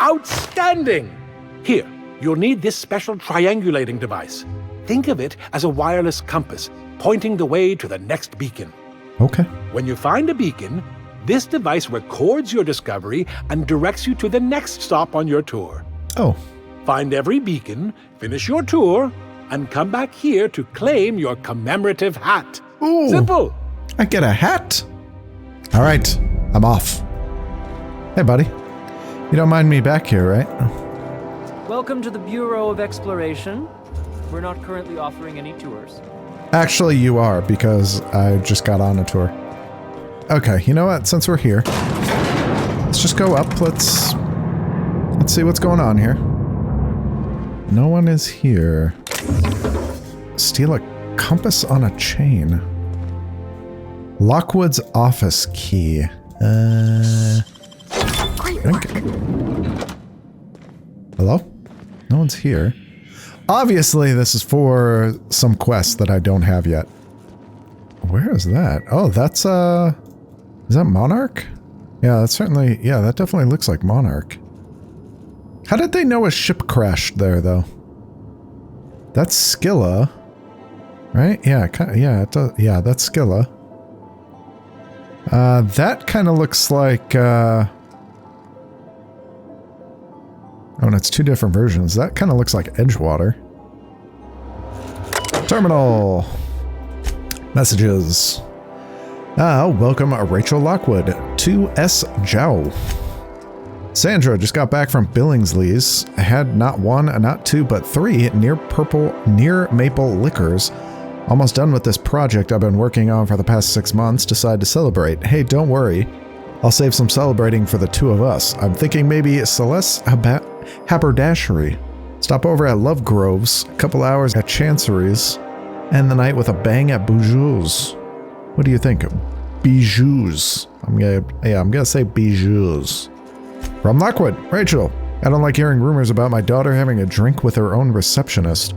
Outstanding! Here, you'll need this special triangulating device. Think of it as a wireless compass, pointing the way to the next beacon. Okay. When you find a beacon, this device records your discovery and directs you to the next stop on your tour. Oh. Find every beacon, finish your tour, and come back here to claim your commemorative hat. Ooh. Simple. I get a hat? All right, I'm off. Hey, buddy. You don't mind me back here, right? Welcome to the Bureau of Exploration. We're not currently offering any tours. Actually, you are, because I just got on a tour. Okay, you know what? Since we're here, let's just go up. Let's see what's going on here. No one is here. Steal a compass on a chain. Lockwood's office key. Great work. Hello? No one's here. Obviously, this is for some quest that I don't have yet. Where is that? Oh, that's, is that Monarch? Yeah, that's certainly, yeah, that definitely looks like Monarch. How did they know a ship crashed there, though? That's Scylla. Right? Yeah, yeah, it does, yeah, that's Scylla. That kind of looks like, oh, and it's two different versions. That kind of looks like Edgewater. Terminal. Messages. Welcome Rachel Lockwood to S. Jow. Sandra just got back from Billingsley's. Had not one, not two, but three near maple liquors. Almost done with this project I've been working on for the past 6 months. Decide to celebrate. Hey, don't worry. I'll save some celebrating for the two of us. I'm thinking maybe Celeste Haberdashery. Stop over at Love Groves, a couple hours at Chancery's, end the night with a bang at Bijou's. What do you think? Bijou's. I'm gonna say Bijou's. From Lockwood, Rachel. I don't like hearing rumors about my daughter having a drink with her own receptionist.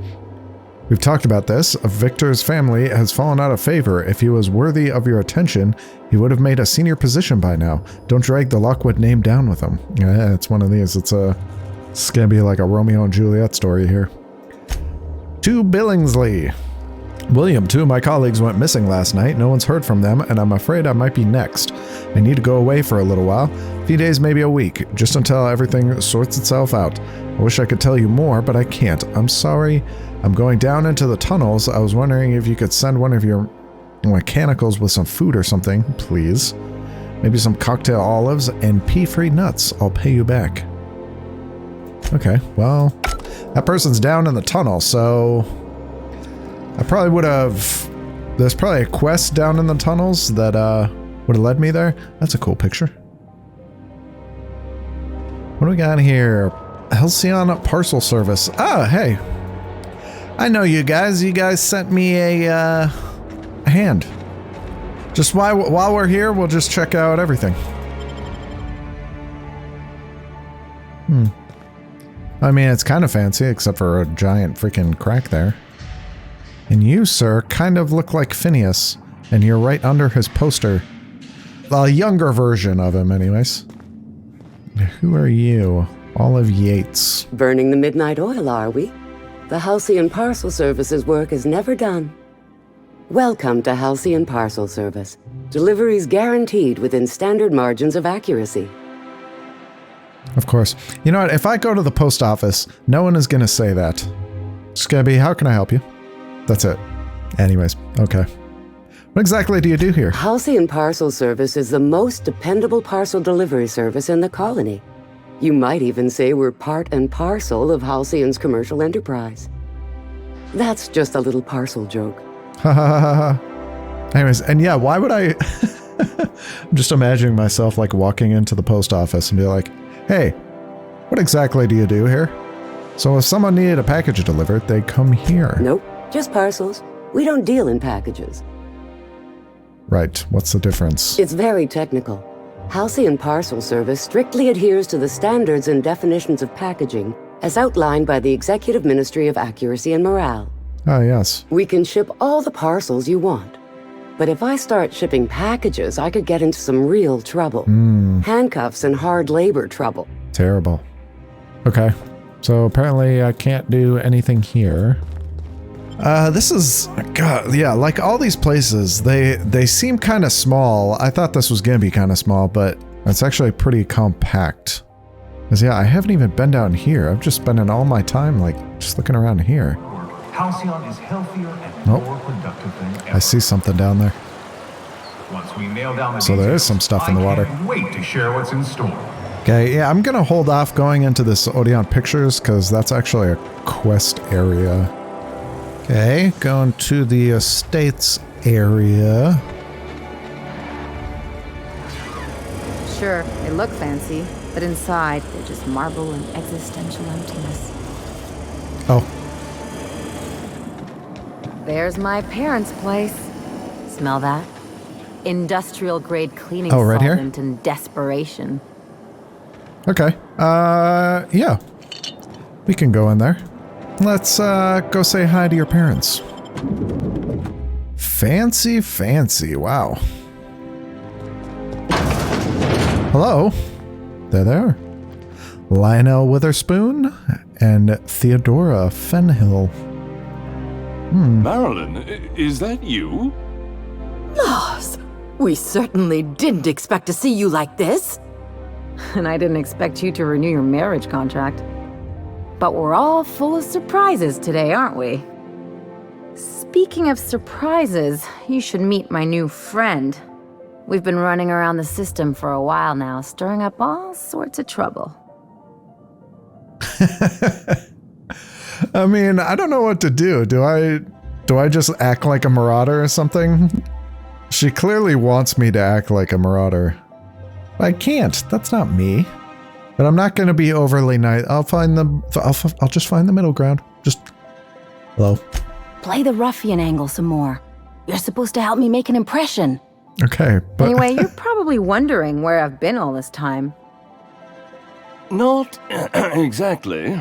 We've talked about this. Victor's family has fallen out of favor. If he was worthy of your attention, he would have made a senior position by now. Don't drag the Lockwood name down with him. Yeah, it's one of these. It's gonna be like a Romeo and Juliet story here. To Billingsley. William, two of my colleagues went missing last night. No one's heard from them, and I'm afraid I might be next. I need to go away for a little while. A few days, maybe a week, just until everything sorts itself out. I wish I could tell you more, but I can't. I'm sorry. I'm going down into the tunnels. I was wondering if you could send one of your mechanicals with some food or something, please. Maybe some cocktail olives and pea-free nuts. I'll pay you back. Okay, well, that person's down in the tunnel, so I probably would have... There's probably a quest down in the tunnels that would have led me there. That's a cool picture. What do we got here? Halcyon Parcel Service. Oh, hey. I know you guys. You guys sent me a hand. Just while we're here, we'll just check out everything. I mean, it's kind of fancy, except for a giant freaking crack there. And you, sir, kind of look like Phineas, and you're right under his poster. A younger version of him, anyways. Who are you? Olive Yates. Burning the midnight oil, are we? The Halcyon Parcel Service's work is never done. Welcome to Halcyon Parcel Service. Deliveries guaranteed within standard margins of accuracy. Of course. You know what? If I go to the post office, no one is going to say that. Scabby, how can I help you? That's it. Anyways, okay. What exactly do you do here? Halcyon Parcel Service is the most dependable parcel delivery service in the colony. You might even say we're part and parcel of Halcyon's commercial enterprise. That's just a little parcel joke. Ha ha ha ha. Anyways, and yeah, why would I... I'm just imagining myself like walking into the post office and be like, hey, what exactly do you do here? So if someone needed a package delivered, they'd come here. Nope, just parcels. We don't deal in packages. Right. What's the difference? It's very technical. Halcyon Parcel Service strictly adheres to the standards and definitions of packaging as outlined by the Executive Ministry of Accuracy and Morale. Oh, yes. We can ship all the parcels you want. But if I start shipping packages, I could get into some real trouble. Handcuffs and hard labor trouble. Terrible. Okay. So apparently I can't do anything here. This is, God, yeah, like all these places, they seem kind of small. I thought this was going to be kind of small, but it's actually pretty compact. Because, yeah, I haven't even been down here. I've just spending all my time, like, just looking around here. Halcyon is healthier and more productive than ever. I see something down there. Once we nail down the So there is some stuff in the water. I can't wait to share what's in store. Okay, yeah, I'm going to hold off going into this Odeon Pictures because that's actually a quest area. Okay, going to the estates area. Sure, they look fancy, but inside, they're just marble and existential emptiness. Oh. There's my parents' place. Smell that? Industrial-grade cleaning right here? solvent and desperation. Okay, yeah. We can go in there. Let's, go say hi to your parents. Fancy, fancy, wow. Hello. There they are. Lionel Witherspoon and Theodora Fenhill. Marilyn, is that you? Moss, we certainly didn't expect to see you like this. And I didn't expect you to renew your marriage contract. But we're all full of surprises today, aren't we? Speaking of surprises, you should meet my new friend. We've been running around the system for a while now, stirring up all sorts of trouble. I mean, I don't know what to do. Do I just act like a marauder or something? She clearly wants me to act like a marauder. I can't. That's not me. But I'm not going to be overly nice. I'll just find the middle ground. Just hello. Play the ruffian angle some more. You're supposed to help me make an impression. Okay, but Anyway, you're probably wondering where I've been all this time. Not exactly.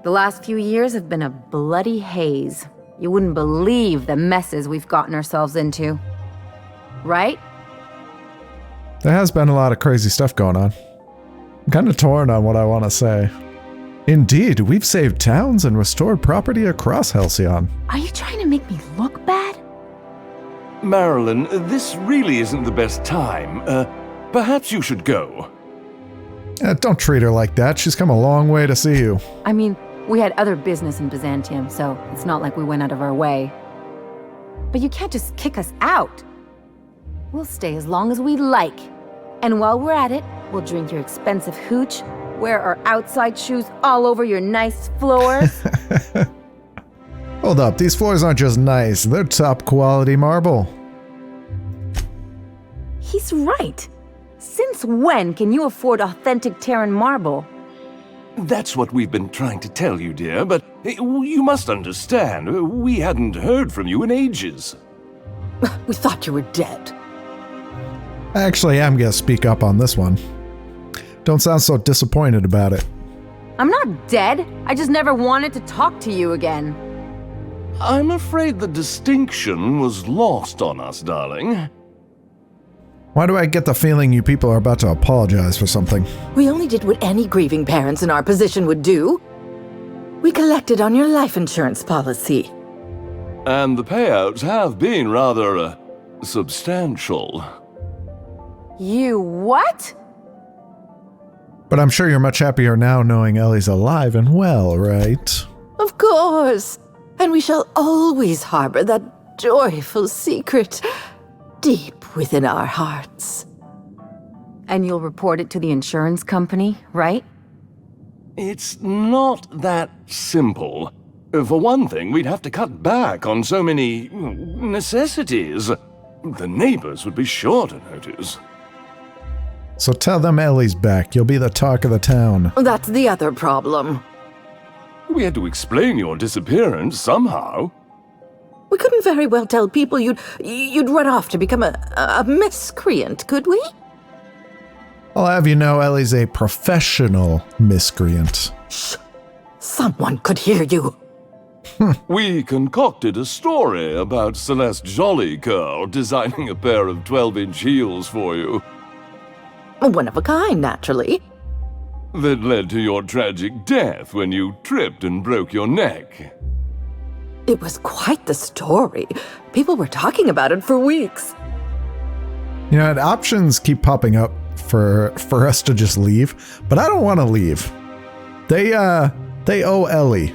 The last few years have been a bloody haze. You wouldn't believe the messes we've gotten ourselves into. Right? there has been a lot of crazy stuff going on. I'm kind of torn on what I want to say. Indeed, we've saved towns and restored property across Halcyon. Are you trying to make me look bad? Marilyn, this really isn't the best time. Perhaps you should go. Don't treat her like that. She's come a long way to see you. I mean, we had other business in Byzantium, so it's not like we went out of our way. But you can't just kick us out. We'll stay as long as we like. And while we're at it, we'll drink your expensive hooch, wear our outside shoes all over your nice floors. Hold up, these floors aren't just nice, they're top quality marble. He's right. Since when can you afford authentic Terran marble? That's what we've been trying to tell you, dear, but you must understand, we hadn't heard from you in ages. We thought you were dead. Actually, I'm gonna speak up on this one. Don't sound so disappointed about it. I'm not dead. I just never wanted to talk to you again. I'm afraid the distinction was lost on us, darling. Why do I get the feeling you people are about to apologize for something? We only did what any grieving parents in our position would do. We collected on your life insurance policy. And the payouts have been rather, substantial. You what? But I'm sure you're much happier now knowing Ellie's alive and well, right? Of course. And we shall always harbor that joyful secret deep within our hearts. And you'll report it to the insurance company, right? It's not that simple. For one thing, we'd have to cut back on so many necessities. The neighbors would be sure to notice. So tell them Ellie's back. You'll be the talk of the town. That's the other problem. We had to explain your disappearance somehow. We couldn't very well tell people you'd run off to become a miscreant, could we? I'll have you know Ellie's a professional miscreant. Shh! Someone could hear you. We concocted a story about Celeste Jollycurl designing a pair of 12-inch heels for you. One of a kind, naturally. That led to your tragic death when you tripped and broke your neck. It was quite the story. People were talking about it for weeks. You know, options keep popping up for us to just leave, but I don't want to leave. They owe Ellie,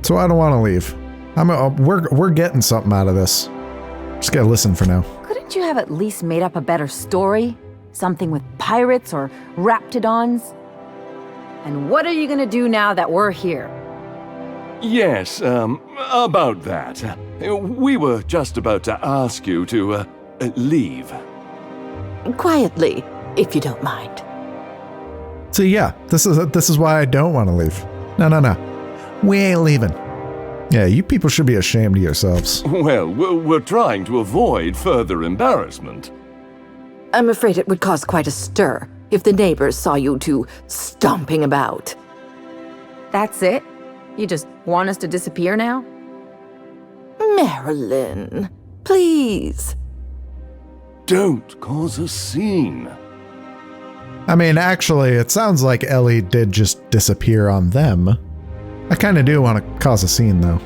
so I don't want to leave. We're getting something out of this. Just gotta listen for now. Couldn't you have at least made up a better story? Something with pirates or raptidons? And what are you gonna do now that we're here? Yes, about that. We were just about to ask you to, leave. Quietly, if you don't mind. So yeah, this is why I don't want to leave. No. We ain't leaving. Yeah, you people should be ashamed of yourselves. Well, we're trying to avoid further embarrassment. I'm afraid it would cause quite a stir if the neighbors saw you two stomping about. That's it? You just want us to disappear now? Marilyn, please. Don't cause a scene. I mean, actually, it sounds like Ellie did just disappear on them. I kind of do want to cause a scene, though.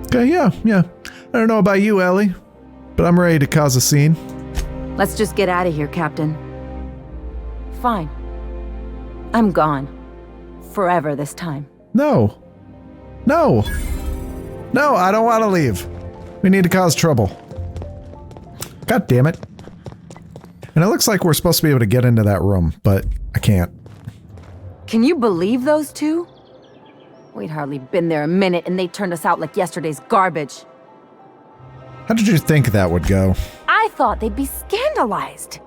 Okay, yeah. I don't know about you, Ellie, but I'm ready to cause a scene. Let's just get out of here, Captain. Fine. I'm gone. Forever this time. No, I don't want to leave. We need to cause trouble. God damn it. And it looks like we're supposed to be able to get into that room, but I can't. Can you believe those two? We'd hardly been there a minute and they turned us out like yesterday's garbage. How did you think that would go? I thought they'd be scandalized.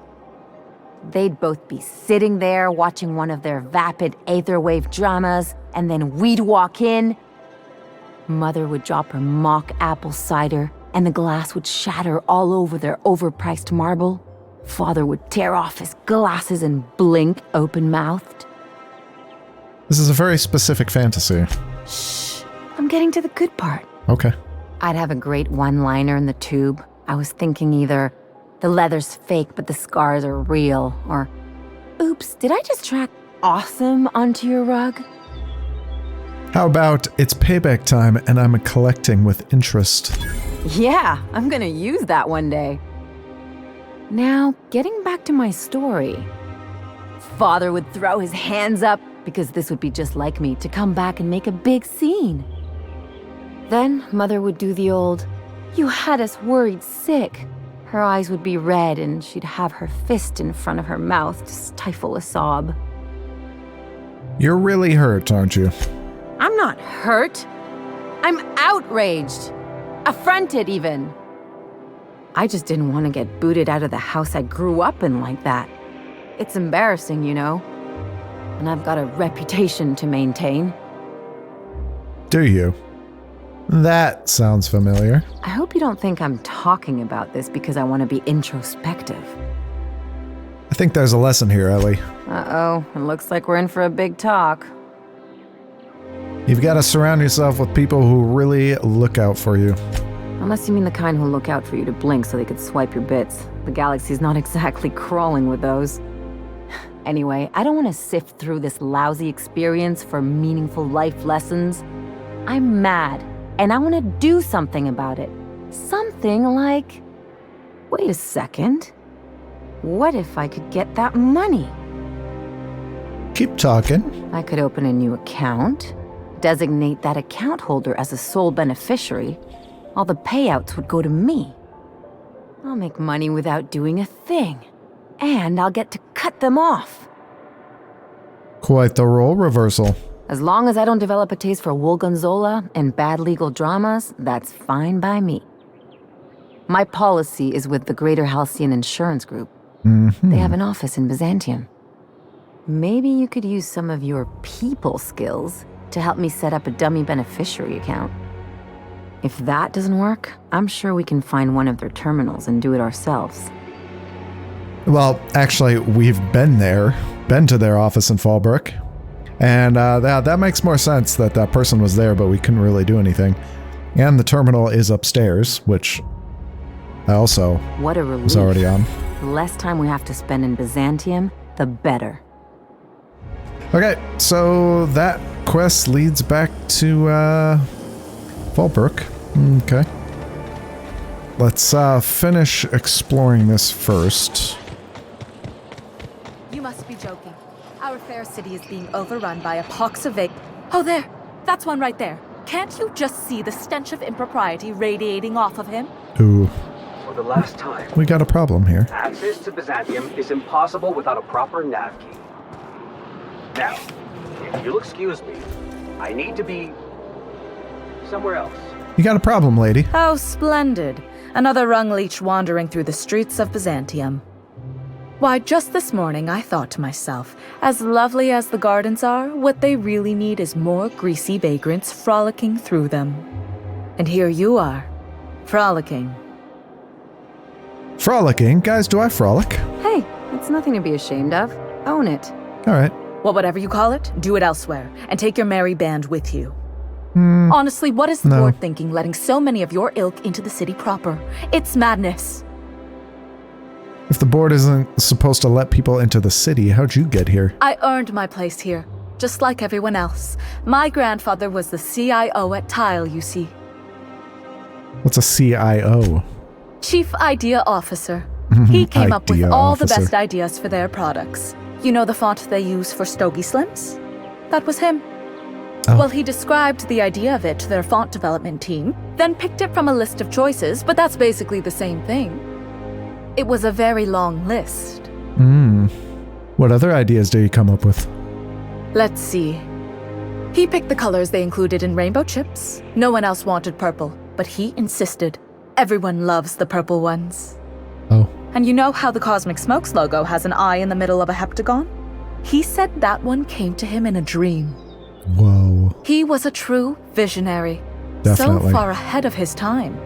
They'd both be sitting there watching one of their vapid aetherwave dramas, and then we'd walk in. Mother would drop her mock apple cider, and the glass would shatter all over their overpriced marble. Father would tear off his glasses and blink open-mouthed. This is a very specific fantasy. Shh, I'm getting to the good part. Okay. I'd have a great one-liner in the tube. I was thinking either, the leather's fake but the scars are real, or, oops, did I just track awesome onto your rug? How about it's payback time and I'm collecting with interest? Yeah, I'm gonna use that one day. Now, getting back to my story. Father would throw his hands up, because this would be just like me, to come back and make a big scene. Then Mother would do the old, "You had us worried sick." Her eyes would be red and she'd have her fist in front of her mouth to stifle a sob. You're really hurt, aren't you? I'm not hurt. I'm outraged. Affronted, even. I just didn't want to get booted out of the house I grew up in like that. It's embarrassing, you know. And I've got a reputation to maintain. Do you? That sounds familiar. I hope you don't think I'm talking about this because I want to be introspective. I think there's a lesson here, Ellie. Uh-oh, it looks like we're in for a big talk. You've got to surround yourself with people who really look out for you. Unless you mean the kind who look out for you to blink so they could swipe your bits. The galaxy's not exactly crawling with those. Anyway, I don't want to sift through this lousy experience for meaningful life lessons. I'm mad, and I want to do something about it. Something like... Wait a second. What if I could get that money? Keep talking. I could open a new account, designate that account holder as a sole beneficiary. All the payouts would go to me. I'll make money without doing a thing. And I'll get to cut them off. Quite the role reversal. As long as I don't develop a taste for Woolgonzola and bad legal dramas, that's fine by me. My policy is with the Greater Halcyon Insurance Group. Mm-hmm. They have an office in Byzantium. Maybe you could use some of your people skills to help me set up a dummy beneficiary account. If that doesn't work, I'm sure we can find one of their terminals and do it ourselves. Well, actually, we've been to their office in Fallbrook. And that makes more sense that that person was there, but we couldn't really do anything. And the terminal is upstairs, which I also What a relief. was already on. The less time we have to spend in Byzantium, the better. Okay, so that quest leads back to Fallbrook. Okay. Let's finish exploring this first. You must be joking. Our fair city is being overrun by a pox of Oh, there! That's one right there. Can't you just see the stench of impropriety radiating off of him? Ooh, For the last time, we got a problem here. access to Byzantium is impossible without a proper nav key. Now, if you'll excuse me, I need to be somewhere else. You got a problem, lady. How splendid. Another rung leech wandering through the streets of Byzantium. Why, just this morning I thought to myself, as lovely as the gardens are, what they really need is more greasy vagrants frolicking through them. And here you are, frolicking. Frolicking? Guys, do I frolic? Hey, it's nothing to be ashamed of. Own it. All right. Well, whatever you call it, do it elsewhere, and take your merry band with you. Honestly, what is the board thinking letting so many of your ilk into the city proper? It's madness. If the board isn't supposed to let people into the city, how'd you get here? I earned my place here, just like everyone else. My grandfather was the CIO at Tile, you see. What's a CIO? Chief Idea Officer. He came up with all the best ideas for their products. You know the font they use for Stogie Slims? That was him. Oh. Well, he described the idea of it to their font development team, then picked it from a list of choices, but that's basically the same thing. It was a very long list. What other ideas do you come up with? Let's see. He picked the colors they included in rainbow chips. No one else wanted purple, but he insisted. Everyone loves the purple ones. Oh. And you know how the Cosmic Smokes logo has an eye in the middle of a heptagon? He said that one came to him in a dream. Whoa. He was a true visionary. Definitely. So far ahead of his time.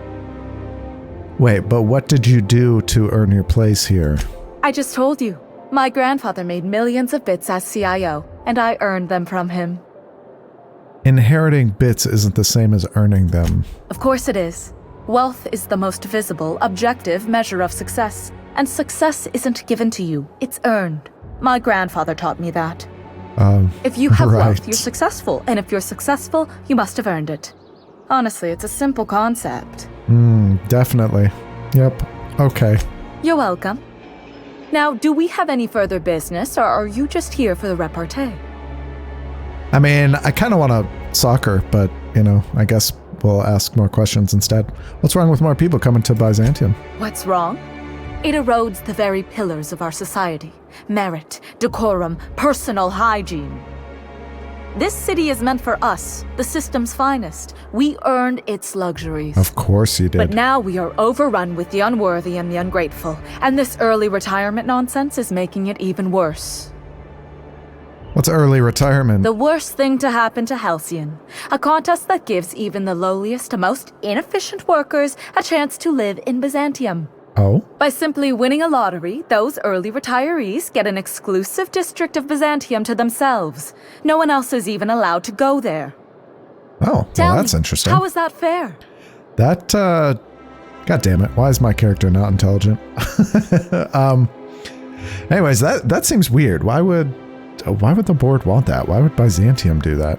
Wait, but what did you do to earn your place here? I just told you. My grandfather made millions of bits as CIO, and I earned them from him. Inheriting bits isn't the same as earning them. Of course it is. Wealth is the most visible, objective measure of success. And success isn't given to you, it's earned. My grandfather taught me that. If you have wealth, you're successful. And if you're successful, you must have earned it. Honestly, it's a simple concept. Definitely. Yep. Okay. You're welcome. Now, do we have any further business, or are you just here for the repartee? I mean, I kind of want to soccer, but, I guess we'll ask more questions instead. What's wrong with more people coming to Byzantium? What's wrong? It erodes the very pillars of our society. Merit, decorum, personal hygiene. This city is meant for us, the system's finest. We earned its luxuries. Of course you did. But now we are overrun with the unworthy and the ungrateful, and this early retirement nonsense is making it even worse. What's early retirement? The worst thing to happen to Halcyon. A contest that gives even the lowliest to most inefficient workers a chance to live in Byzantium. Oh? By simply winning a lottery, those early retirees get an exclusive district of Byzantium to themselves. No one else is even allowed to go there. Oh, well, that's interesting. How is that fair? That, God damn it, why is my character not intelligent? Anyways, that seems weird. Why would the board want that? Why would Byzantium do that?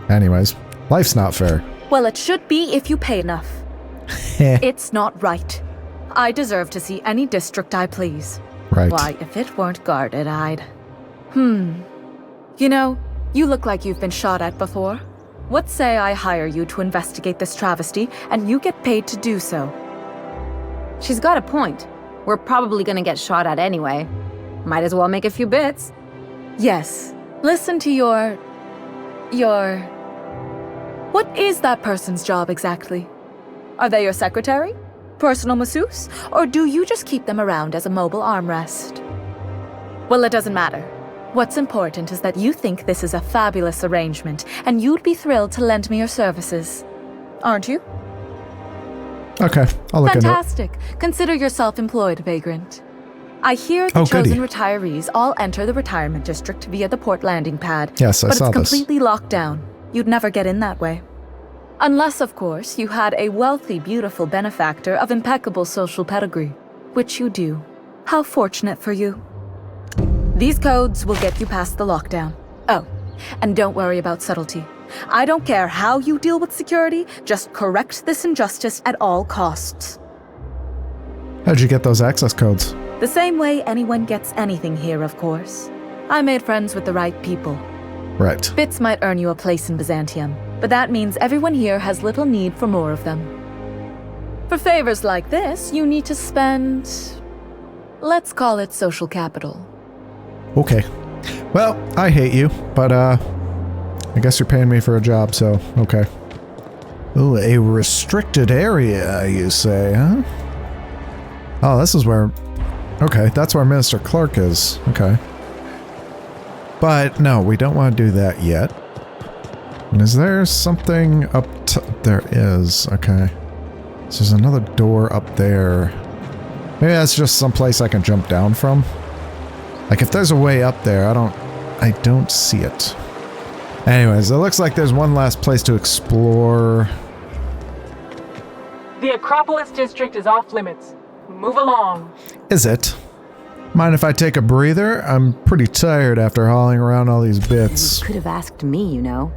Anyways, life's not fair. Well, it should be if you pay enough. It's not right. I deserve to see any district I please. Right. Why, if it weren't guarded, I'd... You know, you look like you've been shot at before. What say I hire you to investigate this travesty, and you get paid to do so? She's got a point. We're probably gonna get shot at anyway. Might as well make a few bits. Yes. Listen to your... What is that person's job exactly? Are they your secretary? Personal masseuse? Or do you just keep them around as a mobile armrest? Well, it doesn't matter. What's important is that you think this is a fabulous arrangement, and you'd be thrilled to lend me your services. Aren't you? Okay, I'll look into it. Fantastic. Consider yourself employed, vagrant. I hear the chosen retirees all enter the retirement district via the port landing pad. Yes, I saw But this. it's completely locked down. You'd never get in that way. Unless, of course, you had a wealthy, beautiful benefactor of impeccable social pedigree, which you do. How fortunate for you. These codes will get you past the lockdown. Oh, and don't worry about subtlety. I don't care how you deal with security, just correct this injustice at all costs. How'd you get those access codes? The same way anyone gets anything here, of course. I made friends with the right people. Right. Bits might earn you a place in Byzantium, but that means everyone here has little need for more of them. For favors like this, you need to spend... let's call it social capital. Okay. Well, I hate you, but I guess you're paying me for a job, so okay. Ooh, a restricted area, you say, huh? Oh, this is where... Okay, that's where Minister Clark is. Okay. But no, we don't want to do that yet. And is there something up there is. Okay. So there's another door up there. Maybe that's just some place I can jump down from. Like if there's a way up there, I don't see it. Anyways, it looks like there's one last place to explore. The Acropolis district is off limits. Move along. Is it? Mind if I take a breather? I'm pretty tired after hauling around all these bits. You could have asked me, you know.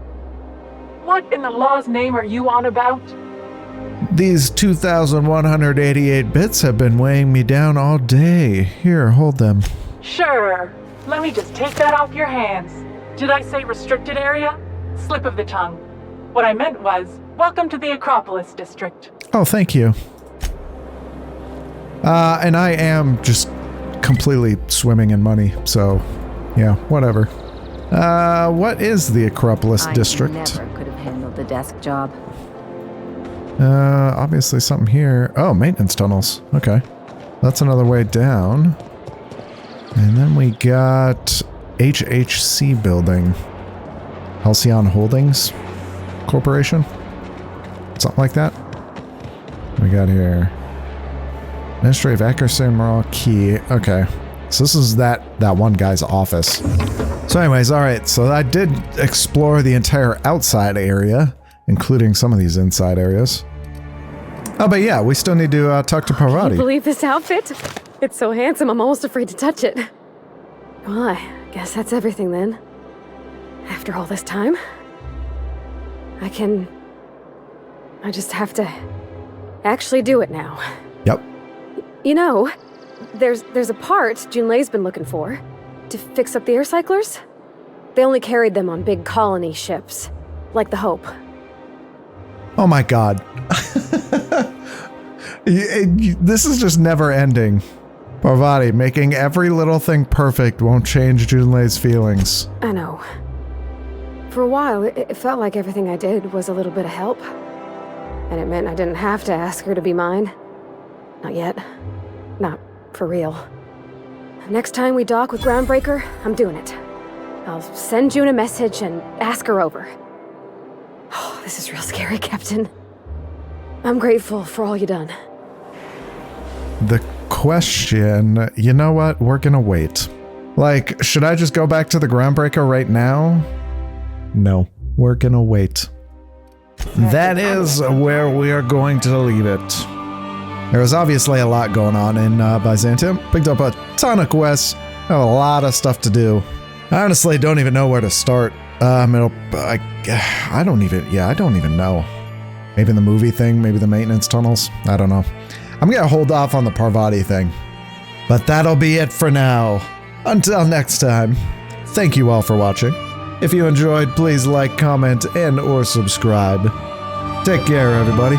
What in the law's name are you on about? These 2,188 bits have been weighing me down all day. Here, hold them. Sure. Let me just take that off your hands. Did I say restricted area? Slip of the tongue. What I meant was, welcome to the Acropolis district. Oh, thank you. And I am just completely swimming in money, so yeah, whatever. What is the Acropolis district? I never could have handled the desk job. Obviously something here. Oh, maintenance tunnels. Okay. That's another way down. And then we got HHC building. Halcyon Holdings Corporation? Something like that. We got here. Ministry of Accuracy and Moral Key. Okay. So this is that one guy's office. So anyways, alright. So I did explore the entire outside area, including some of these inside areas. Oh, but yeah, we still need to talk to Can you Parvati. believe this outfit? It's so handsome, I'm almost afraid to touch it. Well, I guess that's everything then. After all this time, I just have to actually do it now. Yep. You know, there's a part Junlei's been looking for to fix up the air cyclers. They only carried them on big colony ships, like the Hope. Oh my god. This is just never ending. Parvati, making every little thing perfect won't change Junlei's feelings. I know. For a while, it felt like everything I did was a little bit of help. And it meant I didn't have to ask her to be mine. Not yet. Not for real. Next time we dock with Groundbreaker, I'm doing it. I'll send June a message and ask her over. Oh, this is real scary, Captain. I'm grateful for all you done. The question, you know what? We're gonna wait. Like, should I just go back to the Groundbreaker right now? No, we're gonna wait. That is where we are going to leave it. There was obviously a lot going on in Byzantium. Picked up a ton of quests. Have a lot of stuff to do. I honestly don't even know where to start. I don't even know. Maybe the movie thing, maybe the maintenance tunnels. I don't know. I'm gonna hold off on the Parvati thing. But that'll be it for now. Until next time, thank you all for watching. If you enjoyed, please like, comment, and/or subscribe. Take care, everybody.